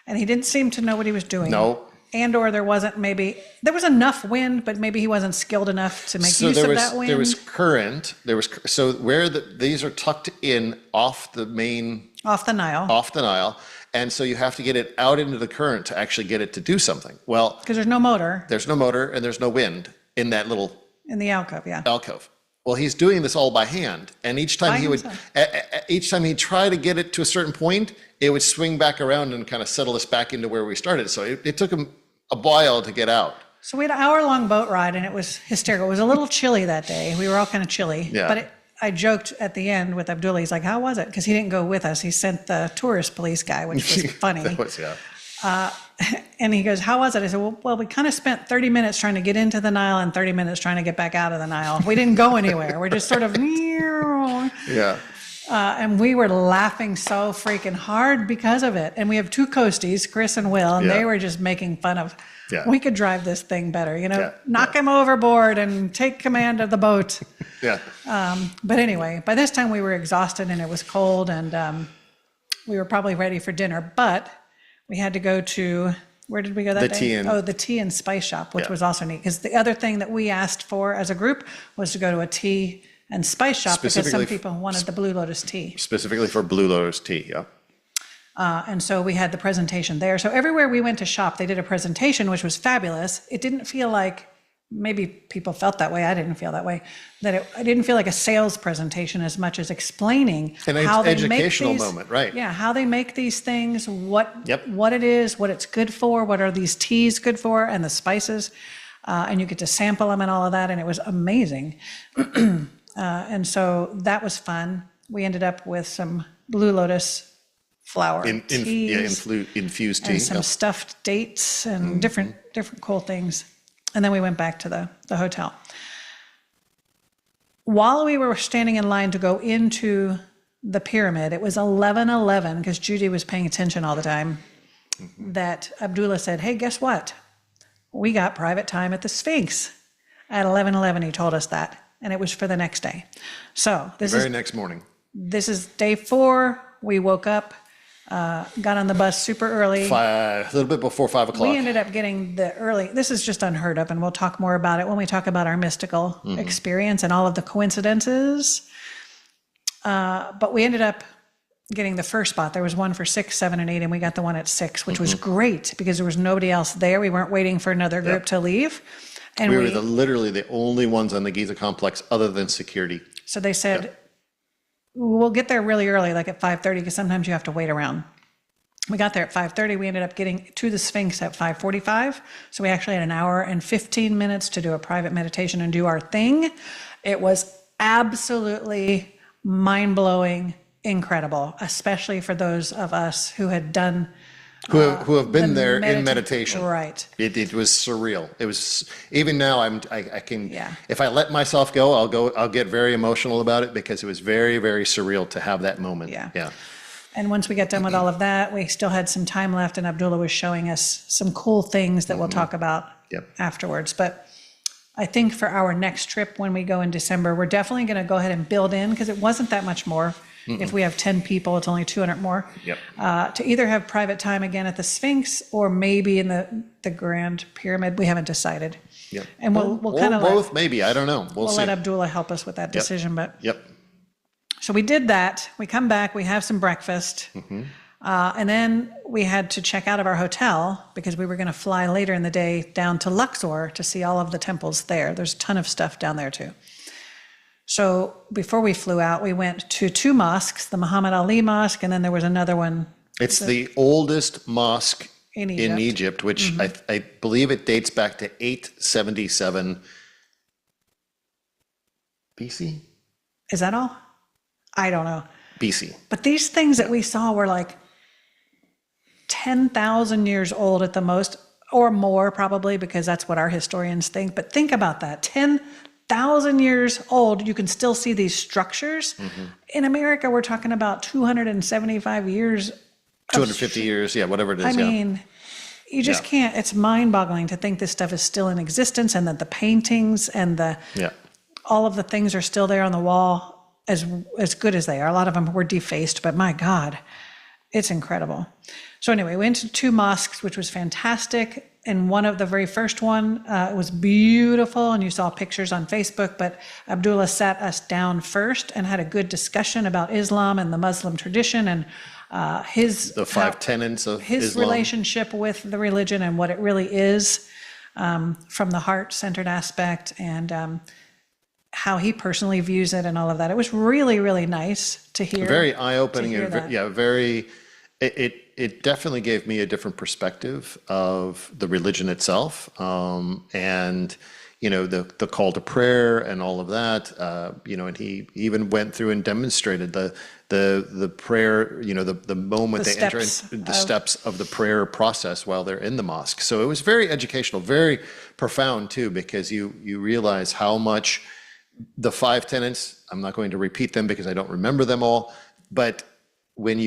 and he didn't seem to know what he was doing. No. And or there was enough wind, but maybe he wasn't skilled enough to make use of that wind. There was current. So where these are tucked in off the Off the Nile. And so you have to get it out into the current to actually get it to do something. Well, Because there's no motor there's no motor and there's no wind in that little in the alcove, yeah. alcove. Well, he's doing this all by hand, and each time each time he'd try to get it to a certain point, it would swing back around and kind of settle us back into where we started. So it took him a while to get out. So we had an hour-long boat ride, and it was hysterical. It was a little chilly that day. We were all kind of chilly. Yeah. But I joked at the end with Abdullah. He's like, "How was it?" Because he didn't go with us. He sent the tourist police guy, which was funny. That was, yeah. And he goes, "How was it?" I said, well, we kind of spent 30 minutes trying to get into the Nile and 30 minutes trying to get back out of the Nile. We didn't go anywhere. We're just sort of, Yeah. and we were laughing so freaking hard because of it. And we have two coasties, Chris and Will, and they were just making fun of, we could drive this thing better, knock him overboard and take command of the boat. Yeah. But anyway, by this time we were exhausted and it was cold, and we were probably ready for dinner, but we had to go to, where did we go that day? The tea and spice shop, which was also neat. Because the other thing that we asked for as a group was to go to a tea and spice shop because some people wanted the Blue Lotus tea. Specifically for Blue Lotus tea, yeah. And so we had the presentation there. So everywhere we went to shop, they did a presentation, which was fabulous. It didn't feel like, maybe people felt that way, I didn't feel that way, I didn't feel like a sales presentation as much as explaining how they make these, educational moment, right? Yeah, how they make these things, what it is, what it's good for, what are these teas good for, and the spices, and you get to sample them and all of that, and it was amazing. And so that was fun. We ended up with some Blue Lotus flower teas, infused tea, and some stuffed dates and different cool things. And then we went back to the hotel. While we were standing in line to go into the pyramid, it was 11:11, because Judy was paying attention all the time, that Abdullah said, "Hey, guess what? We got private time at the Sphinx." At 11:11, he told us that, and it was for the next day. So next morning. This is day 4. We woke up, got on the bus super early. A little bit before 5 o'clock. We ended up getting the early, this is just unheard of, and we'll talk more about it when we talk about our mystical experience and all of the coincidences. But we ended up getting the first spot. There was one for 6, 7, and 8, and we got the one at 6, which was great because there was nobody else there. We weren't waiting for another group to leave. And we were literally the only ones on the Giza complex other than security. So they said, we'll get there really early, like at 5:30, because sometimes you have to wait around. We got there at 5:30. We ended up getting to the Sphinx at 5:45. So we actually had an hour and 15 minutes to do a private meditation and do our thing. It was absolutely mind-blowing, incredible, especially for those of us who had done who have been there in meditation. Right. It was surreal. It was, even now I can, if I let myself go, I'll get very emotional about it, because it was very, very surreal to have that moment. Yeah. And once we got done with all of that, we still had some time left, and Abdullah was showing us some cool things that we'll talk about afterwards. But I think for our next trip, when we go in December, we're definitely going to go ahead and build in, because it wasn't that much more. If we have 10 people, it's only 200 more. To either have private time again at the Sphinx, or maybe in the Grand Pyramid. We haven't decided. And we'll kind of both, maybe. I don't know. We'll see. let Abdullah help us with that decision. But so we did that. We come back. We have some breakfast. And then we had to check out of our hotel because we were going to fly later in the day down to Luxor to see all of the temples there. There's a ton of stuff down there too. So before we flew out, we went to 2 mosques, the Muhammad Ali Mosque, and then there was another one. It's the oldest mosque In in Egypt. Egypt, which I believe it dates back to 877 BC? Is that all? I don't know. BC. But these things that we saw were like 10,000 years old at the most, or more probably, because that's what our historians think. But think about that. 10,000 years old, you can still see these structures. In America, we're talking about 275 years. 250 years, yeah, whatever it is. I yeah. mean, you just can't, it's mind-boggling to think this stuff is still in existence and that the paintings and all of the things are still there on the wall as good as they are. A lot of them were defaced, but my God, it's incredible. So anyway, we went to 2 mosques, which was fantastic. And one of the very first one, it was beautiful, and you saw pictures on Facebook, but Abdullah sat us down first and had a good discussion about Islam and the Muslim tradition and The 5 tenets of his Islam. relationship with the religion and what it really is, from the heart-centered aspect, and how he personally views it and all of that. It was really, really nice to hear. Very eye-opening. hear And that. very, it definitely gave me a different perspective of the religion itself. And, the call to prayer and all of that, and he even went through and demonstrated the prayer, the moment The they enter steps in, the steps of the prayer process while they're in the mosque. So it was very educational, very profound too, because you realize how much the 5 tenets, I'm not going to repeat them because I don't remember them all, but when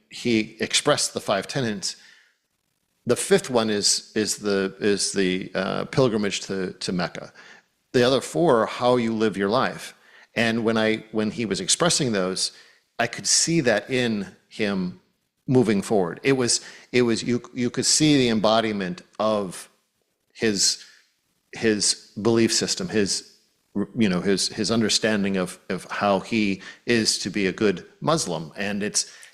he expressed the 5 tenets, the 5th one is the pilgrimage to Mecca. The other 4 are how you live your life. And when he was expressing those, I could see that in him moving forward. It was you could see the embodiment of his belief system, his understanding of how he is to be a good Muslim, and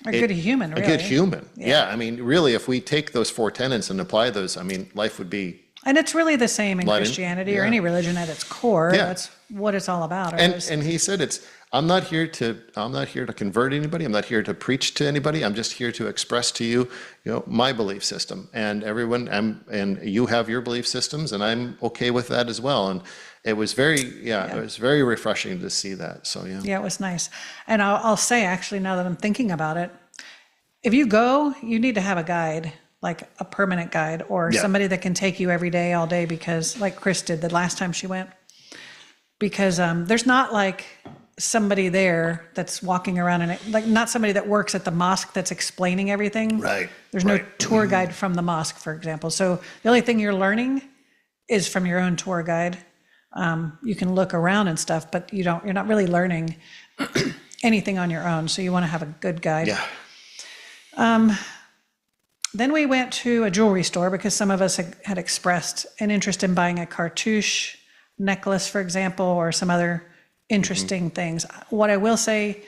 A good human, a really. good human. Yeah, I mean, really, if we take those 4 tenets and apply those, I mean, life would be. And it's really the same in Lighting, Christianity or yeah. any religion at its core. Yeah. That's what it's all about. And he said, I'm not here to convert anybody. I'm not here to preach to anybody. I'm just here to express to you, my belief system. And and you have your belief systems, and I'm okay with that as well. And it was it was very refreshing to see that. So Yeah, it was nice. And I'll say, actually, now that I'm thinking about it, if you go, you need to have a guide, like a permanent guide, or somebody that can take you every day, all day, because like Chris did the last time she went, because there's not like somebody there that's walking around and like not somebody that works at the mosque that's explaining everything. Right. There's no tour guide from the mosque, for example. So the only thing you're learning is from your own tour guide. You can look around and stuff, but you're not really learning anything on your own. So you want to have a good guide. yeah. Then we went to a jewelry store because some of us had expressed an interest in buying a cartouche necklace, for example, or some other interesting things. What I will say,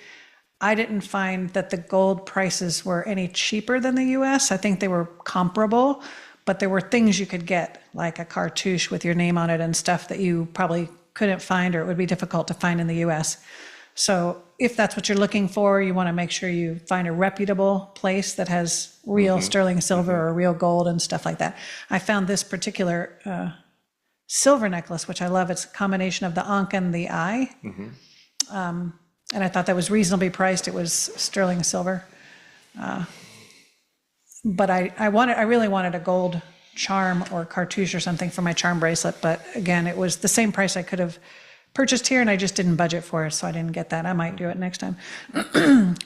I didn't find that the gold prices were any cheaper than the US. I think they were comparable, but there were things you could get, like a cartouche with your name on it and stuff that you probably couldn't find, or it would be difficult to find in the US. So if that's what you're looking for, you want to make sure you find a reputable place that has real sterling silver or real gold and stuff like that. I found this particular silver necklace, which I love. It's a combination of the ankh and the eye. And I thought that was reasonably priced. It was sterling silver. But I really wanted a gold charm or cartouche or something for my charm bracelet. But again, it was the same price I could have purchased here, and I just didn't budget for it, so I didn't get that. I might do it next time.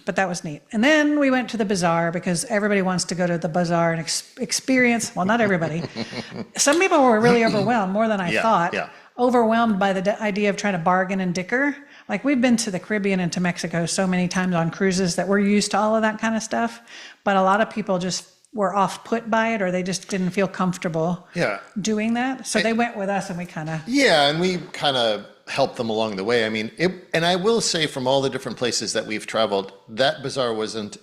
But that was neat. And then we went to the bazaar because everybody wants to go to the bazaar and experience, well, not everybody. Some people were really overwhelmed, more than I thought. Yeah. Overwhelmed by the idea of trying to bargain and dicker. Like, we've been to the Caribbean and to Mexico so many times on cruises that we're used to all of that kind of stuff. But a lot of people just were off-put by it, or they just didn't feel comfortable doing that. So they went with us, and we kind of... Yeah, and we kind of helped them along the way. I mean, and I will say, from all the different places that we've traveled, that bazaar wasn't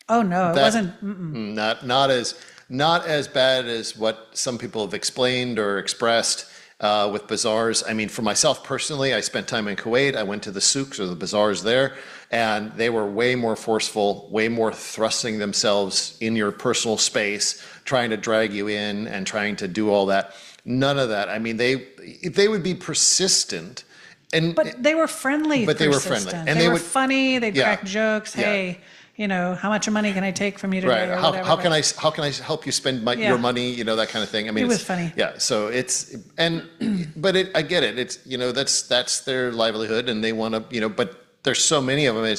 Oh, no, it That- wasn't. Not as bad as what some people have explained or expressed with bazaars. I mean, for myself personally, I spent time in Kuwait. I went to the souks or the bazaars there, and they were way more forceful, way more thrusting themselves in your personal space, trying to drag you in and trying to do all that. None of that. I mean, they would be persistent. But they were friendly. But they were persistent. friendly. And they were would, funny. They'd yeah. crack jokes. Yeah. Hey, how much money can I take from you today? Right. Or How whatever. can I help you spend your money? That kind of thing. I mean, It was funny. Yeah. So I get it. It's that's their livelihood, and they want to but there's so many of them.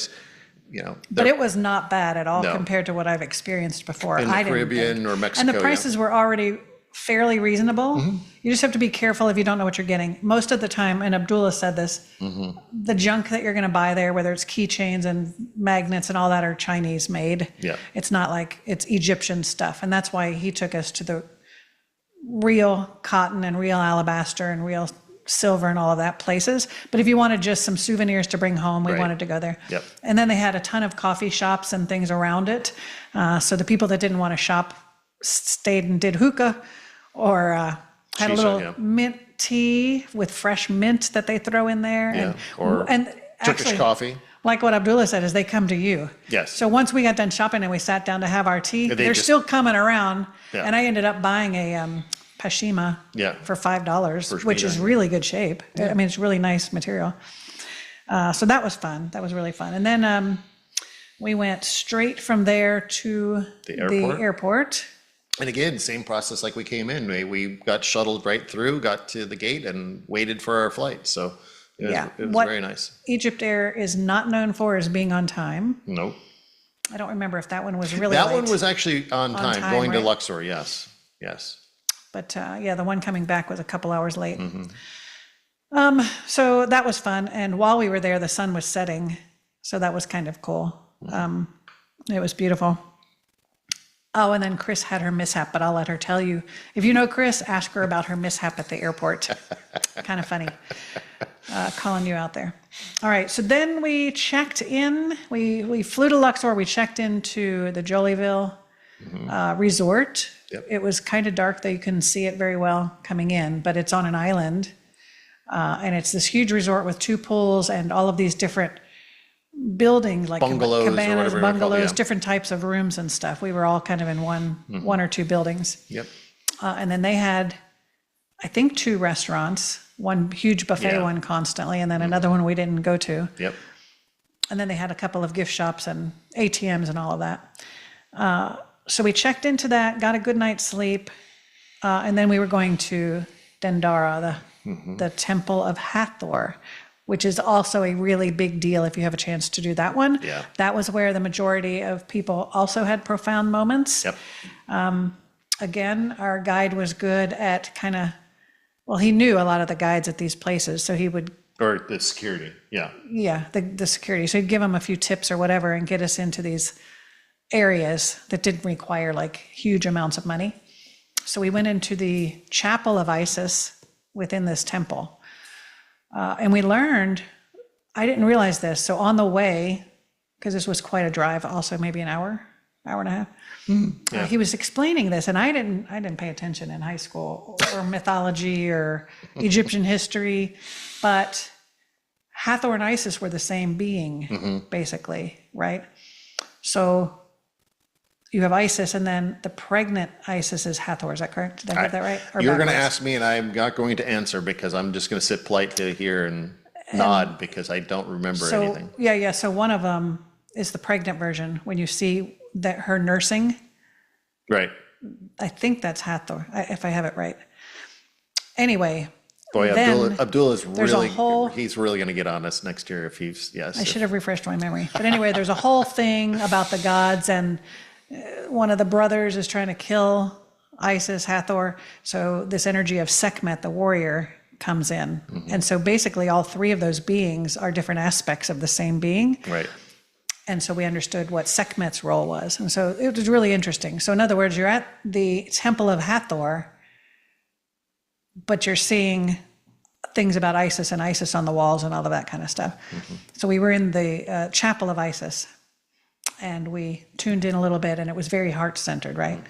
But it was not bad at all No. compared to what I've experienced before. In the I didn't Caribbean think. or Mexico, And the yeah. prices were already fairly reasonable. Mm-hmm. You just have to be careful if you don't know what you're getting. Most of the time, and Abdullah said this, Mm-hmm. the junk that you're going to buy there, whether it's keychains and magnets and all that, are Chinese made. Yeah. It's not like it's Egyptian stuff. And that's why he took us to the real cotton and real alabaster and real silver and all of that places. But if you wanted just some souvenirs to bring home, we Right. wanted to go there. Yep. And then they had a ton of coffee shops and things around it. So the people that didn't want to shop stayed and did hookah or had a Shisha, little yeah. mint tea with fresh mint that they throw in there. Yeah, or and Turkish actually, coffee. Like what Abdullah said, is they come to you. Yes. So once we got done shopping and we sat down to have our tea, They they're just- still coming around. Yeah. And I ended up buying a pashima Yeah. for $5, which is Pashmina. really good shape. I mean, it's really nice material. So that was fun. That was really fun. And then we went straight from there to The airport? airport. And again, same process like we came in. We got shuttled right through, got to the gate, and waited for our flight. So it was What very nice. Egypt Air is not known for is being on time. Nope. I don't remember if that one was really That late. one was actually on time, time, going to right? Luxor. Yes. But the one coming back was a couple hours late. Mm-hmm. So that was fun. And while we were there, the sun was setting. So that was kind of cool. It was beautiful. Oh, and then Chris had her mishap, but I'll let her tell you. If you know Chris, ask her about her mishap at the airport. Kind of funny. Calling you out there. All right. So then we checked in. We flew to Luxor. We checked into the Jolieville resort. Yep. It was kind of dark, though you couldn't see it very well coming in, but it's on an island. And it's this huge resort with 2 pools and all of these different buildings, like Bungalows or cabanas, whatever they're called, bungalows, yeah. different types of rooms and stuff. We were all kind of in one or two buildings. Yep. And then they had, I think, 2 restaurants, one huge buffet Yeah. one constantly, and then another one we didn't go to. Yep. And then they had a couple of gift shops and ATMs and all of that. So we checked into that, got a good night's sleep, and then we were going to Dendera, the Temple of Hathor, which is also a really big deal if you have a chance to do that one. Yeah. That was where the majority of people also had profound moments. Yep. Again, our guide was good at he knew a lot of the guides at these places, so he would, Or the security. Yeah. the security. So he'd give them a few tips or whatever and get us into these areas that didn't require like huge amounts of money. So we went into the chapel of Isis within this temple. And we learned, I didn't realize this. So on the way, because this was quite a drive, also maybe an hour and a half, Yeah. he was explaining this, and I didn't pay attention in high school or mythology or Egyptian history, but Hathor and Isis were the same being, basically, right? So you have Isis, and then the pregnant Isis is Hathor. Is that correct? Did I get that right? Or You're going to backwards? ask me, and I'm not going to answer because I'm just going to sit politely here and nod because I don't remember anything. Yeah. So one of them is the pregnant version. When you see that her nursing, Right. I think that's Hathor, if I have it right. Anyway, Boy, then Abdullah's there's a really, whole- he's really going to get on us next year if he's, yes. I should have refreshed my memory. But anyway, there's a whole thing about the gods, and one of the brothers is trying to kill Isis, Hathor. So this energy of Sekhmet, the warrior, comes in. And so basically all 3 of those beings are different aspects of the same being. Right. And so we understood what Sekhmet's role was. And so it was really interesting. So in other words, you're at the Temple of Hathor, but you're seeing things about Isis and Isis on the walls and all of that kind of stuff. So we were in the chapel of Isis. and we tuned in a little bit, and it was very heart-centered, right?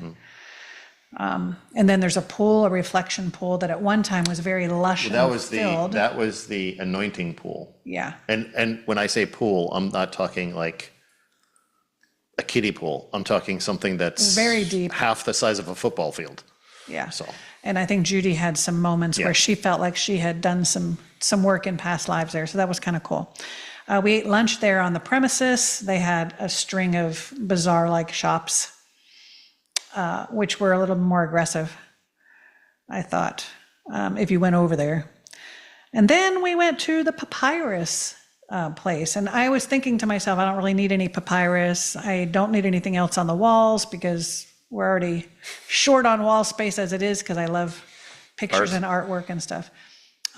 And then there's a pool, a reflection pool that at one time was very lush and filled. That was the anointing pool. Yeah. And when I say pool, I'm not talking like a kiddie pool. I'm talking something that's very deep, half the size of a football field. Yeah. So. And I think Judy had some moments where she felt like she had done some work in past lives there. So that was kind of cool. We ate lunch there on the premises. They had a string of bazaar-like shops, which were a little more aggressive, I thought, if you went over there. And then we went to the papyrus place. And I was thinking to myself, I don't really need any papyrus. I don't need anything else on the walls because we're already short on wall space as it is, because I love pictures and artwork and stuff.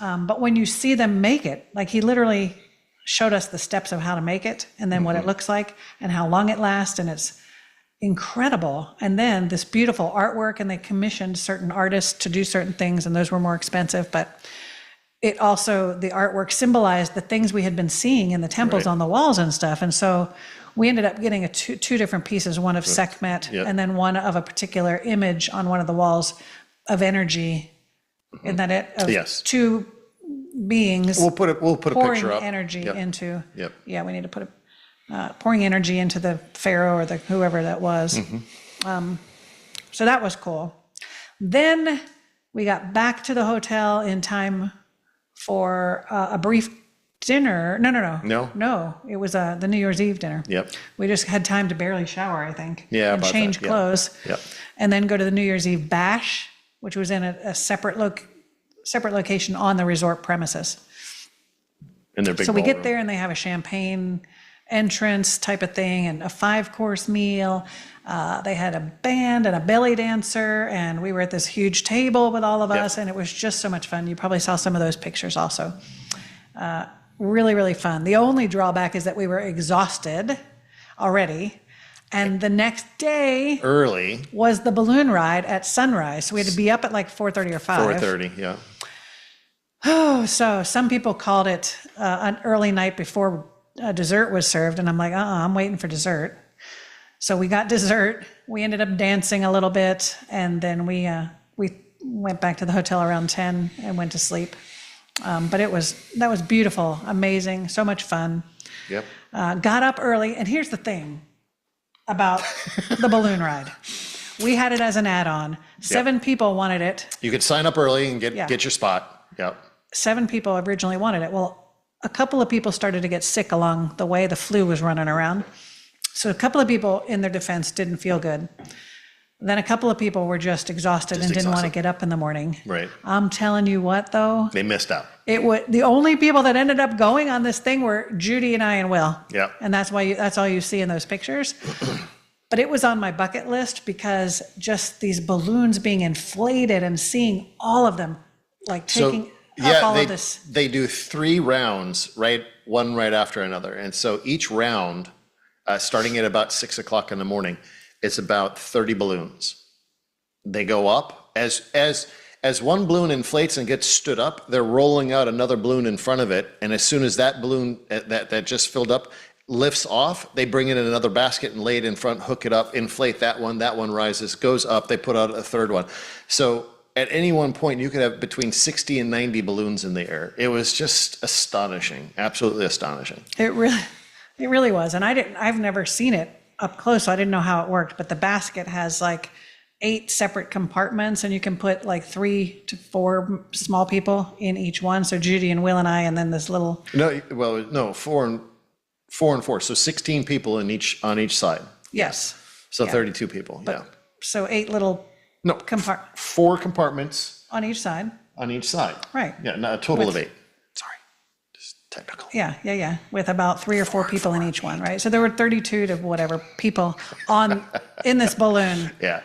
But when you see them make it, like he literally showed us the steps of how to make it, and then what it looks like and how long it lasts, and it's incredible. And then this beautiful artwork, and they commissioned certain artists to do certain things, and those were more expensive, but it also, the artwork symbolized the things we had been seeing in the temples on the walls and stuff. And so we ended up getting two different pieces, one of Sekhmet and then one of a particular image on one of the walls of energy. Isn't that it? Of two beings. We'll put a picture up. Energy into. Yeah, we need to put pouring energy into the pharaoh or the whoever that was. So that was cool. Then we got back to the hotel in time for a brief dinner. No. It was the New Year's Eve dinner. We just had time to barely shower, I think. And change clothes. And then go to the New Year's Eve bash, which was in a separate location on the resort premises. In their big So we get ballroom. there and they have a champagne entrance type of thing and a 5-course meal. They had a band and a belly dancer, and we were at this huge table with all of us, and it was just so much fun. You probably saw some of those pictures also. Really, really fun. The only drawback is that we were exhausted already, and the next day early was the balloon ride at sunrise. So we had to be up at like 4:30 or 5. 4:30, yeah. Oh, so some people called it an early night before dessert was served, and I'm like, I'm waiting for dessert. So we got dessert. We ended up dancing a little bit, and then we went back to the hotel around 10 and went to sleep. But that was beautiful, amazing, so much fun. Got up early, and here's the thing about the balloon ride. We had it as an add-on. 7 people wanted it. You could sign up early and get your spot. 7 people originally wanted it. Well, a couple of people started to get sick along the way. The flu was running around. So a couple of people, in their defense, didn't feel good. Then a couple of people were just exhausted and didn't want to get up in the morning. Right. I'm telling you what, though. They missed out. The only people that ended up going on this thing were Judy and I and Will. And that's all you see in those pictures. But it was on my bucket list because just these balloons being inflated and seeing all of them, like taking up all of this. They do 3 rounds, one right after another. And so each round, starting at about 6 o'clock in the morning, it's about 30 balloons. They go up. As one balloon inflates and gets stood up, they're rolling out another balloon in front of it. And as soon as that balloon that just filled up lifts off, they bring it in another basket and lay it in front, hook it up, inflate that one rises, goes up, they put out a third one. So at any one point, you could have between 60 and 90 balloons in the air. It was just astonishing, absolutely astonishing. It really was. And I've never seen it up close, so I didn't know how it worked. But the basket has like 8 separate compartments, and you can put like 3 to 4 small people in each one. So Judy and Will and I, and then this little. No, 4 and 4. So 16 people on each side. Yes. So 32 people. So 8 little. No. 4 compartments on each side. Right. Yeah. No, a total of 8. Sorry. Just technical. Yeah. With about 3 or 4 people in each one, right? So there were 32 to whatever people in this balloon. Yeah.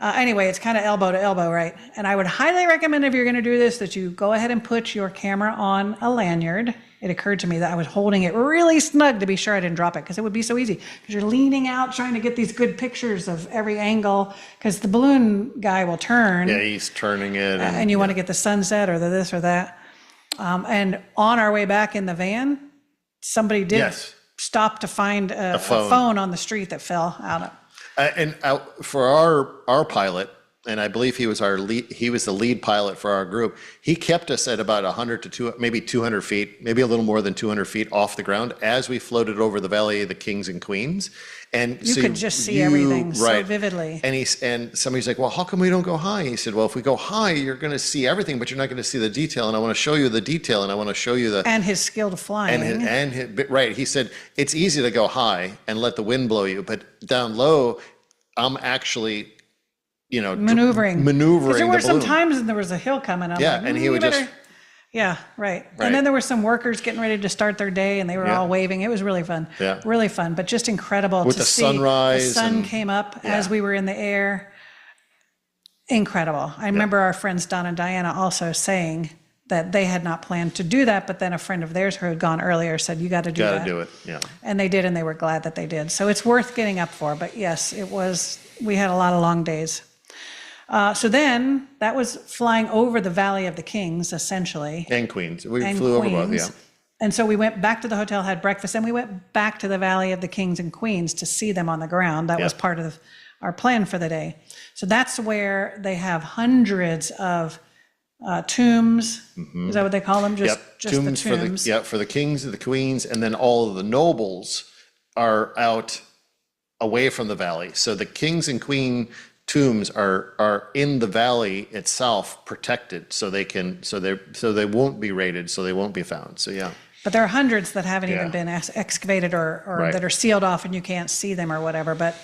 Anyway, it's kind of elbow to elbow, right? And I would highly recommend, if you're going to do this, that you go ahead and put your camera on a lanyard. It occurred to me that I was holding it really snug to be sure I didn't drop it, because it would be so easy. Because you're leaning out trying to get these good pictures of every angle, because the balloon guy will turn. Yeah, he's turning it. And you want to get the sunset or the this or that. And on our way back in the van, somebody did stopped to find a phone on the street that fell out of. For our pilot, and I believe he was the lead pilot for our group. He kept us at about 100 to maybe 200 feet, maybe a little more than 200 feet off the ground as we floated over the Valley of the Kings and Queens. And You could just see everything so vividly. And somebody's like, well, how come we don't go high? He said, well, if we go high, you're going to see everything, but you're not going to see the detail. And I want to show you the detail, and I want to show you And his skill to flying. Right. He said, it's easy to go high and let the wind blow you, but down low, I'm actually, maneuvering. Because there were some times and there was a hill coming up. Yeah, and he would just. Yeah, right. And then there were some workers getting ready to start their day, and they were all waving. It was really fun. Yeah. Really fun, but just incredible With to the see. sunrise. The sun came up as we were in the air. Incredible. I remember our friends Don and Diana also saying that they had not planned to do that, but then a friend of theirs who had gone earlier said, you got to do that. Got to do it, yeah. And they did, and they were glad that they did. So it's worth getting up for. But yes, we had a lot of long days. So then that was flying over the Valley of the Kings, essentially. And Queens. We flew over both, yeah. And so we went back to the hotel, had breakfast, and we went back to the Valley of the Kings and Queens to see them on the ground. That was part of our plan for the day. So that's where they have hundreds of tombs. Is that what they call them? Just tombs the tombs. for the kings and the queens, and then all of the nobles are out away from the valley. So the kings and queen tombs are in the valley itself, protected, so they won't be raided, so they won't be found. So yeah. But there are hundreds that haven't even been excavated or that are sealed off and you can't see them or whatever. But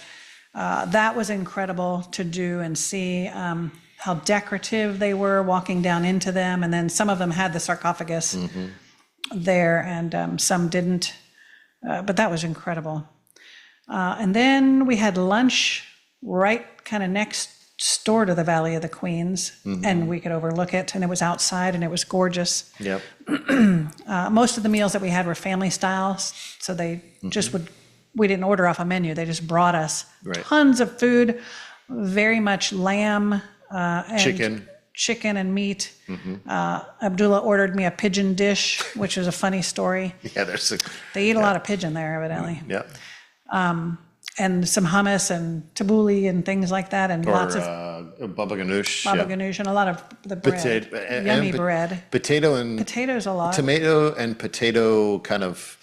that was incredible to do and see how decorative they were walking down into them. And then some of them had the sarcophagus there and some didn't. But that was incredible. And then we had lunch right kind of next door to the Valley of the Queens, and we could overlook it, and it was outside and it was gorgeous. Yep. Most of the meals that we had were family style, so they just we didn't order off a menu, they just brought us tons of food, very much lamb and chicken and meat. Abdullah ordered me a pigeon dish, which was a funny story. Yeah, they eat a lot of pigeon there, evidently. Yeah. And some hummus and tabbouleh and things like that, and lots of baba ganoush. Baba ganoush and a lot of the bread, yummy bread. Potatoes a lot. Tomato and potato kind of,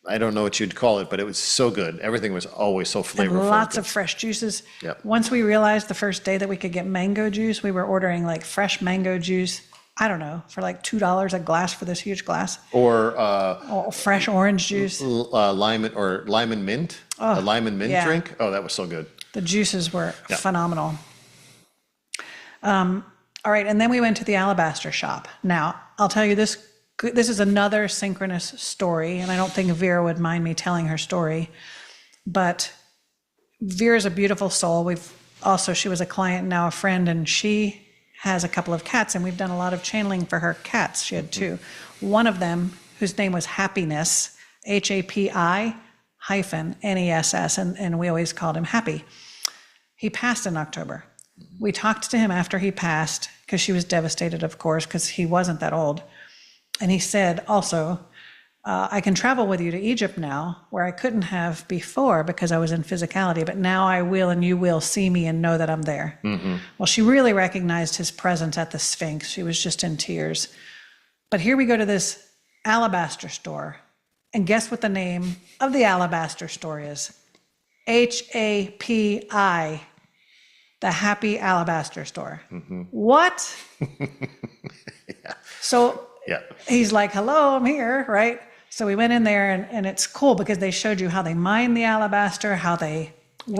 I don't know what you'd call it, but it was so good. Everything was always so flavorful. And lots of fresh juices. Yep. Once we realized the first day that we could get mango juice, we were ordering like fresh mango juice. I don't know, for like $2 a glass for this huge glass. Or fresh orange juice. Lime and mint. A lime and mint drink. Oh, that was so good. The juices were phenomenal. All right, and then we went to the alabaster shop. Now, I'll tell you this is another synchronous story, and I don't think Vera would mind me telling her story, but Vera's a beautiful soul. She was a client, now a friend, and she has a couple of cats, and we've done a lot of channeling for her cats. She had two. One of them, whose name was Happiness, HAPI-NESS, and we always called him Happy. He passed in October. We talked to him after he passed, because she was devastated, of course, because he wasn't that old. And he said also, I can travel with you to Egypt now, where I couldn't have before because I was in physicality, but now I will and you will see me and know that I'm there. Well, she really recognized his presence at the Sphinx. She was just in tears. But here we go to this alabaster store, and guess what the name of the alabaster store is? HAPI, the Happy Alabaster Store. What? So he's like, hello, I'm here, right? So we went in there, and it's cool because they showed you how they mine the alabaster, how they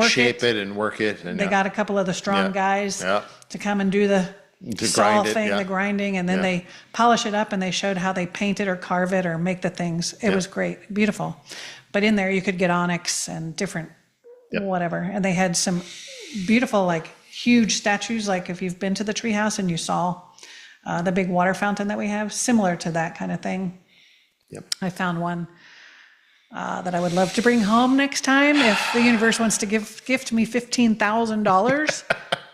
shape it and work it. And they got a couple of the strong guys to come and do the the grinding, and then they polish it up, and they showed how they paint it or carve it or make the things. It was great, beautiful. But in there you could get onyx and different whatever. And they had some beautiful, like huge statues, like if you've been to the treehouse and you saw the big water fountain that we have, similar to that kind of thing. I found one that I would love to bring home next time. If the universe wants to gift me $15,000,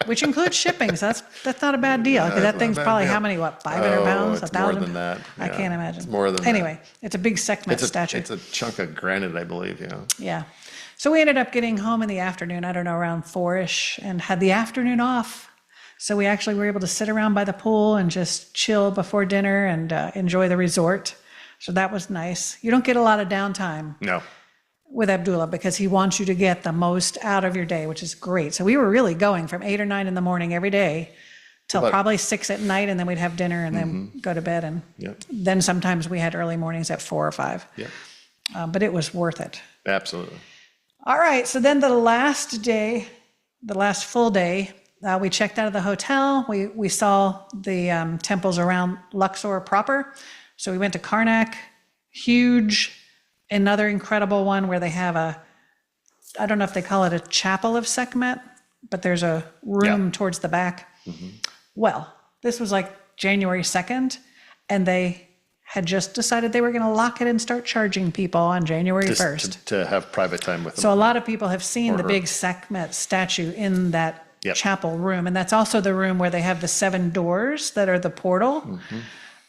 which includes shipping. So that's not a bad deal. 'Cause that thing's probably how many, 500 pounds, it's 1,000? more than that. I Yeah, can't imagine. It's more than that. Anyway, it's a big Sekhmet statue. It's a chunk of granite, I believe, Yeah. So we ended up getting home in the afternoon, I don't know, around 4-ish, and had the afternoon off. So we actually were able to sit around by the pool and just chill before dinner and enjoy the resort. So that was nice. You don't get a lot of downtime No. with Abdullah because he wants you to get the most out of your day, which is great. So we were really going from 8 or 9 in the morning every day till probably 6 at night, and then we'd have dinner and then go to bed. And then sometimes we had early mornings at 4 or 5. Yeah. But it was worth it. Absolutely. All right. So then the last day, the last full day, we checked out of the hotel. We saw the temples around Luxor proper. So we went to Karnak, huge, another incredible one where they have I don't know if they call it a chapel of Sekhmet, but there's a room towards the back. Well, this was like January 2nd, and they had just decided they were going to lock it and start charging people on January 1st. To have private time with them. So a lot of people have seen the big Sekhmet statue in that chapel room. And that's also the room where they have the 7 doors that are the portal.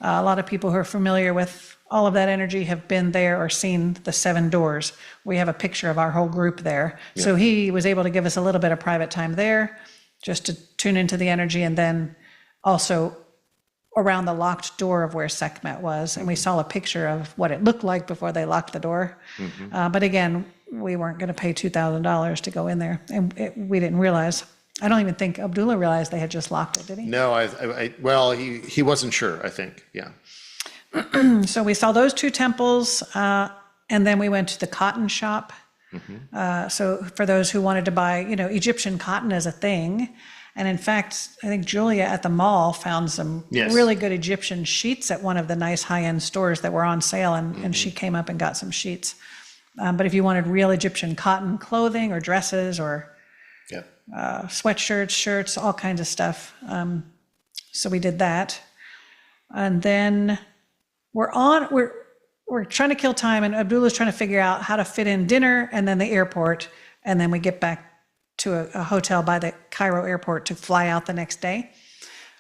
A lot of people who are familiar with all of that energy have been there or seen the 7 doors. We have a picture of our whole group there. So he was able to give us a little bit of private time there just to tune into the energy, and then also around the locked door of where Sekhmet was. And we saw a picture of what it looked like before they locked the door. But again, we weren't going to pay $2,000 to go in there. And we didn't realize. I don't even think Abdullah realized they had just locked it, did he? No, well, he wasn't sure, I think. Yeah. So we saw those 2 temples, and then we went to the cotton shop. So for those who wanted to buy, Egyptian cotton as a thing. And in fact, I think Julia at the mall found some really good Egyptian sheets at one of the nice high-end stores that were on sale, and she came up and got some sheets. But if you wanted real Egyptian cotton clothing or dresses or sweatshirts, shirts, all kinds of stuff. So we did that. And then we're trying to kill time, and Abdullah's trying to figure out how to fit in dinner and then the airport. And then we get back to a hotel by the Cairo airport to fly out the next day.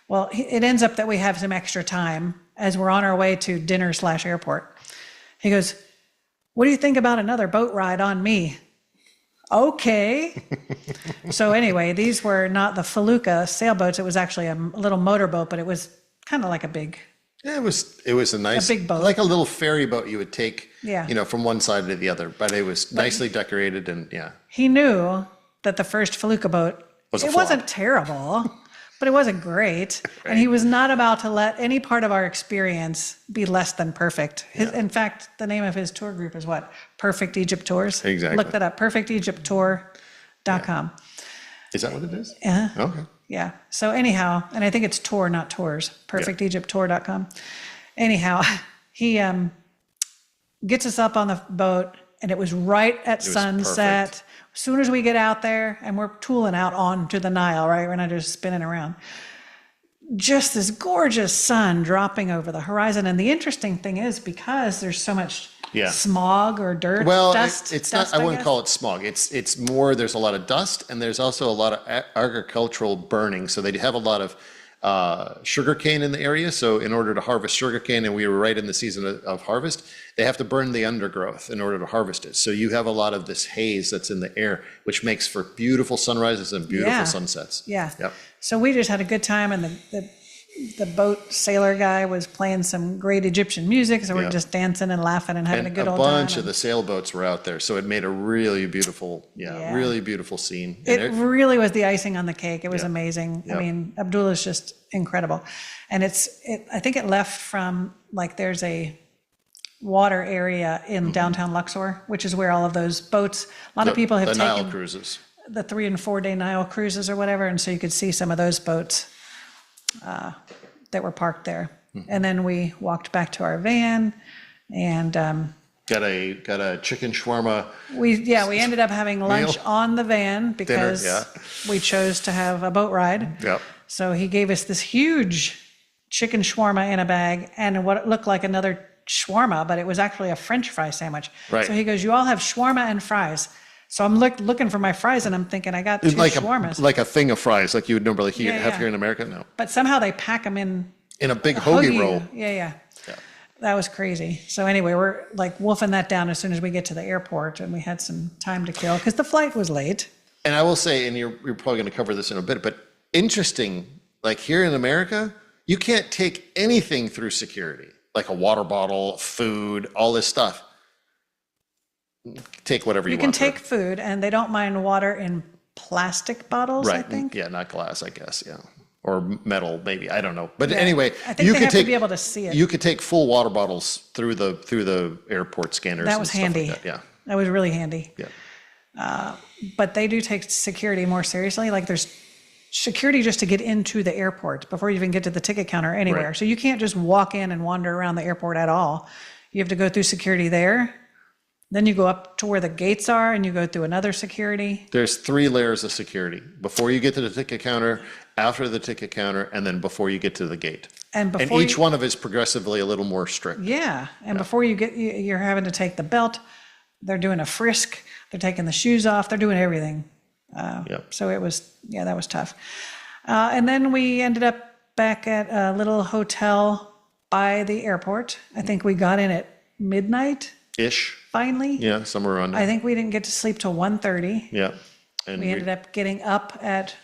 Well, it ends up that we have some extra time as we're on our way to dinner/airport. He goes, "What do you think about another boat ride on me?" Okay. So anyway, these were not the felucca sailboats. It was actually a little motorboat, but it was kind of like a big. Yeah, it was a nice, big boat, like a little ferry boat you would take, Yeah. From one side to the other. But it was nicely decorated, and He knew that the first felucca boat, it wasn't terrible, but it wasn't great. Right. And he was not about to let any part of our experience be less than perfect. In fact, the name of his tour group is what? Perfect Egypt Tours. Exactly. Look that up, perfectegypttour.com. Is that what it is? Yeah. Okay. Yeah. So anyhow, and I think it's tour, not tours, perfectegypttour.com. Anyhow, he gets us up on the boat, and it was right at sunset. perfect. As soon as we get out there, and we're tooling out onto the Nile, right? We're not just spinning around. Just this gorgeous sun dropping over the horizon. And the interesting thing is, because there's so much smog or dirt, Well, dust. it's not. I wouldn't call it smog. It's more. There's a lot of dust, and there's also a lot of agricultural burning. So they have a lot of sugarcane in the area. So in order to harvest sugarcane, and we were right in the season of harvest, they have to burn the undergrowth in order to harvest it. So you have a lot of this haze that's in the air, which makes for beautiful sunrises and beautiful sunsets. Yeah. Yep. So we just had a good time, and the boat sailor guy was playing some great Egyptian music. So we're just dancing and laughing and having a good old time. A bunch of the sailboats were out there. So it made a really beautiful, really beautiful scene. It really was the icing on the cake. It was amazing. Yep. I mean, Abdullah's just incredible. And I think it left from, like, there's a water area in downtown Luxor, which is where all of those boats, a lot of people have the taken Nile cruises. the 3 and 4 day Nile cruises or whatever. And so you could see some of those boats that were parked there. And then we walked back to our van, and Got a chicken shawarma. we ended up having lunch Meal. on the van because we chose to have a boat ride. Yep. So he gave us this huge chicken shawarma in a bag and what looked like another shawarma, but it was actually a French fry sandwich. Right. So he goes, "You all have shawarma and fries." So I'm looking for my fries, and I'm thinking I got two shawarmas. Like a thing of fries, like you would normally have Yeah. here in America. No, But somehow they pack them in a big hoagie roll. Yeah. That was crazy. So anyway, we're like wolfing that down as soon as we get to the airport, and we had some time to kill because the flight was late. And I will say, and you're probably going to cover this in a bit, but interesting, like here in America, you can't take anything through security, like a water bottle, food, all this stuff. Take whatever you want. You can take food, and they don't mind water in plastic bottles, I think. Yeah, not glass, I guess, yeah. Or metal, maybe, I don't know. But anyway, I think they have to be able to see it. You could take full water bottles through the airport scanners. That was handy. Like that. Yeah. That was really handy. Yeah. But they do take security more seriously. Like there's security just to get into the airport before you even get to the ticket counter anywhere. Right. So you can't just walk in and wander around the airport at all. You have to go through security there. Then you go up to where the gates are and you go through another security. There's 3 layers of security before you get to the ticket counter, after the ticket counter, and then before you get to the gate. And each one of it is progressively a little more strict. Yeah. And before you get, you're having to take the belt. They're doing a frisk. They're taking the shoes off. They're doing everything. So it was, that was tough. And then we ended up back at a little hotel by the airport. I think we got in at midnight-ish. Finally. Yeah, somewhere around there. I think we didn't get to sleep till 1:30. Yeah. And we ended up getting up at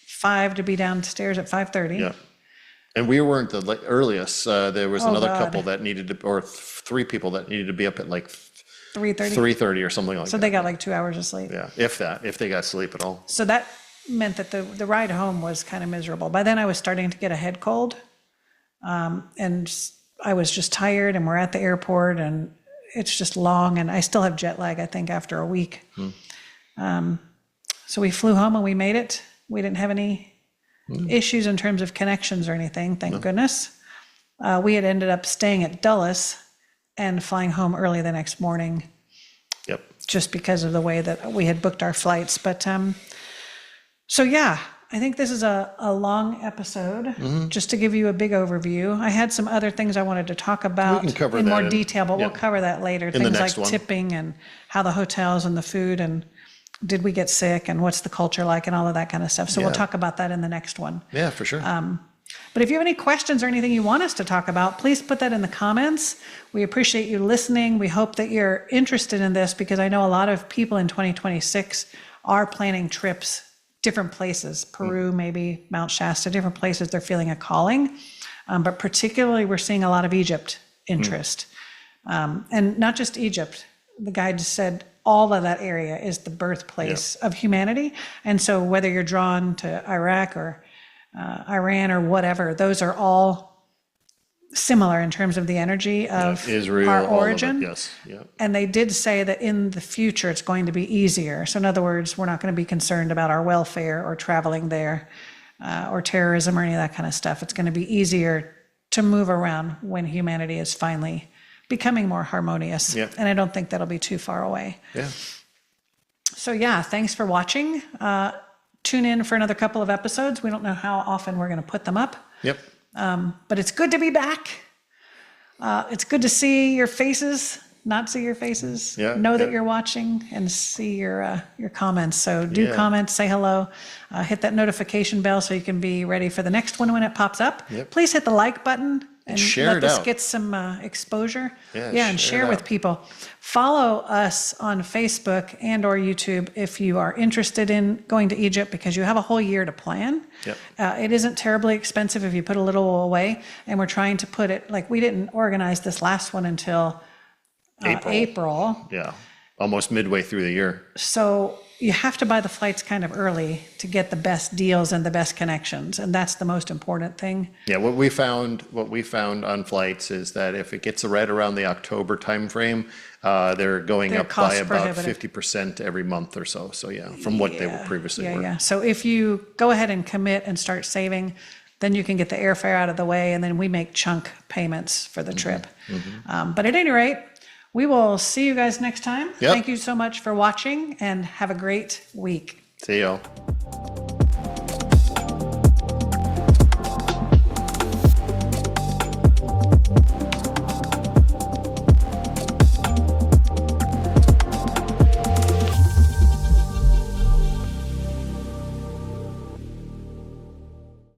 5 to be downstairs at 5:30. Yeah. And we weren't the earliest. There was another couple that needed to, or 3 people that needed to be up at like 3:30. 3:30 or something like that. So they got like 2 hours of sleep. Yeah, if they got sleep at all. So that meant that the ride home was kind of miserable. By then I was starting to get a head cold. And I was just tired, and we're at the airport, and it's just long, and I still have jet lag, I think, after a week. So we flew home and we made it. We didn't have any issues in terms of connections or anything, thank goodness. We had ended up staying at Dulles and flying home early the next morning. Yep. Just because of the way that we had booked our flights. But so yeah, I think this is a long episode, just to give you a big overview. I had some other things I wanted to talk about in more detail, but we'll cover that later. Things like tipping and how the hotels and the food, and did we get sick, and what's the culture like, and all of that kind of stuff. So we'll talk about that in the next one. Yeah, for sure. But if you have any questions or anything you want us to talk about, please put that in the comments. We appreciate you listening. We hope that you're interested in this, because I know a lot of people in 2026 are planning trips, different places, Peru, maybe Mount Shasta, different places they're feeling a calling. But particularly we're seeing a lot of Egypt interest. And not just Egypt. The guide said all of that area is the birthplace of humanity. And so whether you're drawn to Iraq or Iran or whatever, those are all similar in terms of the energy of Israel, our origin. All of it, yes. Yeah. And they did say that in the future it's going to be easier. So in other words, we're not going to be concerned about our welfare or traveling there or terrorism or any of that kind of stuff. It's going to be easier to move around when humanity is finally becoming more harmonious. Yeah. And I don't think that'll be too far away. Yeah. So yeah, thanks for watching. Tune in for another couple of episodes. We don't know how often we're going to put them up. Yep. But it's good to be back. It's good to see your faces, not see your faces. Know that you're watching and see your comments. So do comment, say hello, hit that notification bell so you can be ready for the next one when it pops up. Please hit the like button and share let this out. Get some exposure. And share with people. Follow us on Facebook and or YouTube if you are interested in going to Egypt, because you have a whole year to plan. It isn't terribly expensive if you put a little away, and we're trying to put it, like, we didn't organize this last one until April. Yeah. Almost midway through the year. So you have to buy the flights kind of early to get the best deals and the best connections, and that's the most important thing. Yeah, what we found on flights is that if it gets right around the October timeframe, they're going up by about 50% every month or so. So from what they were previously. So if you go ahead and commit and start saving, then you can get the airfare out of the way, and then we make chunk payments for the trip. But at any rate, we will see you guys next time. Thank you so much for watching, and have a great week. See y'all.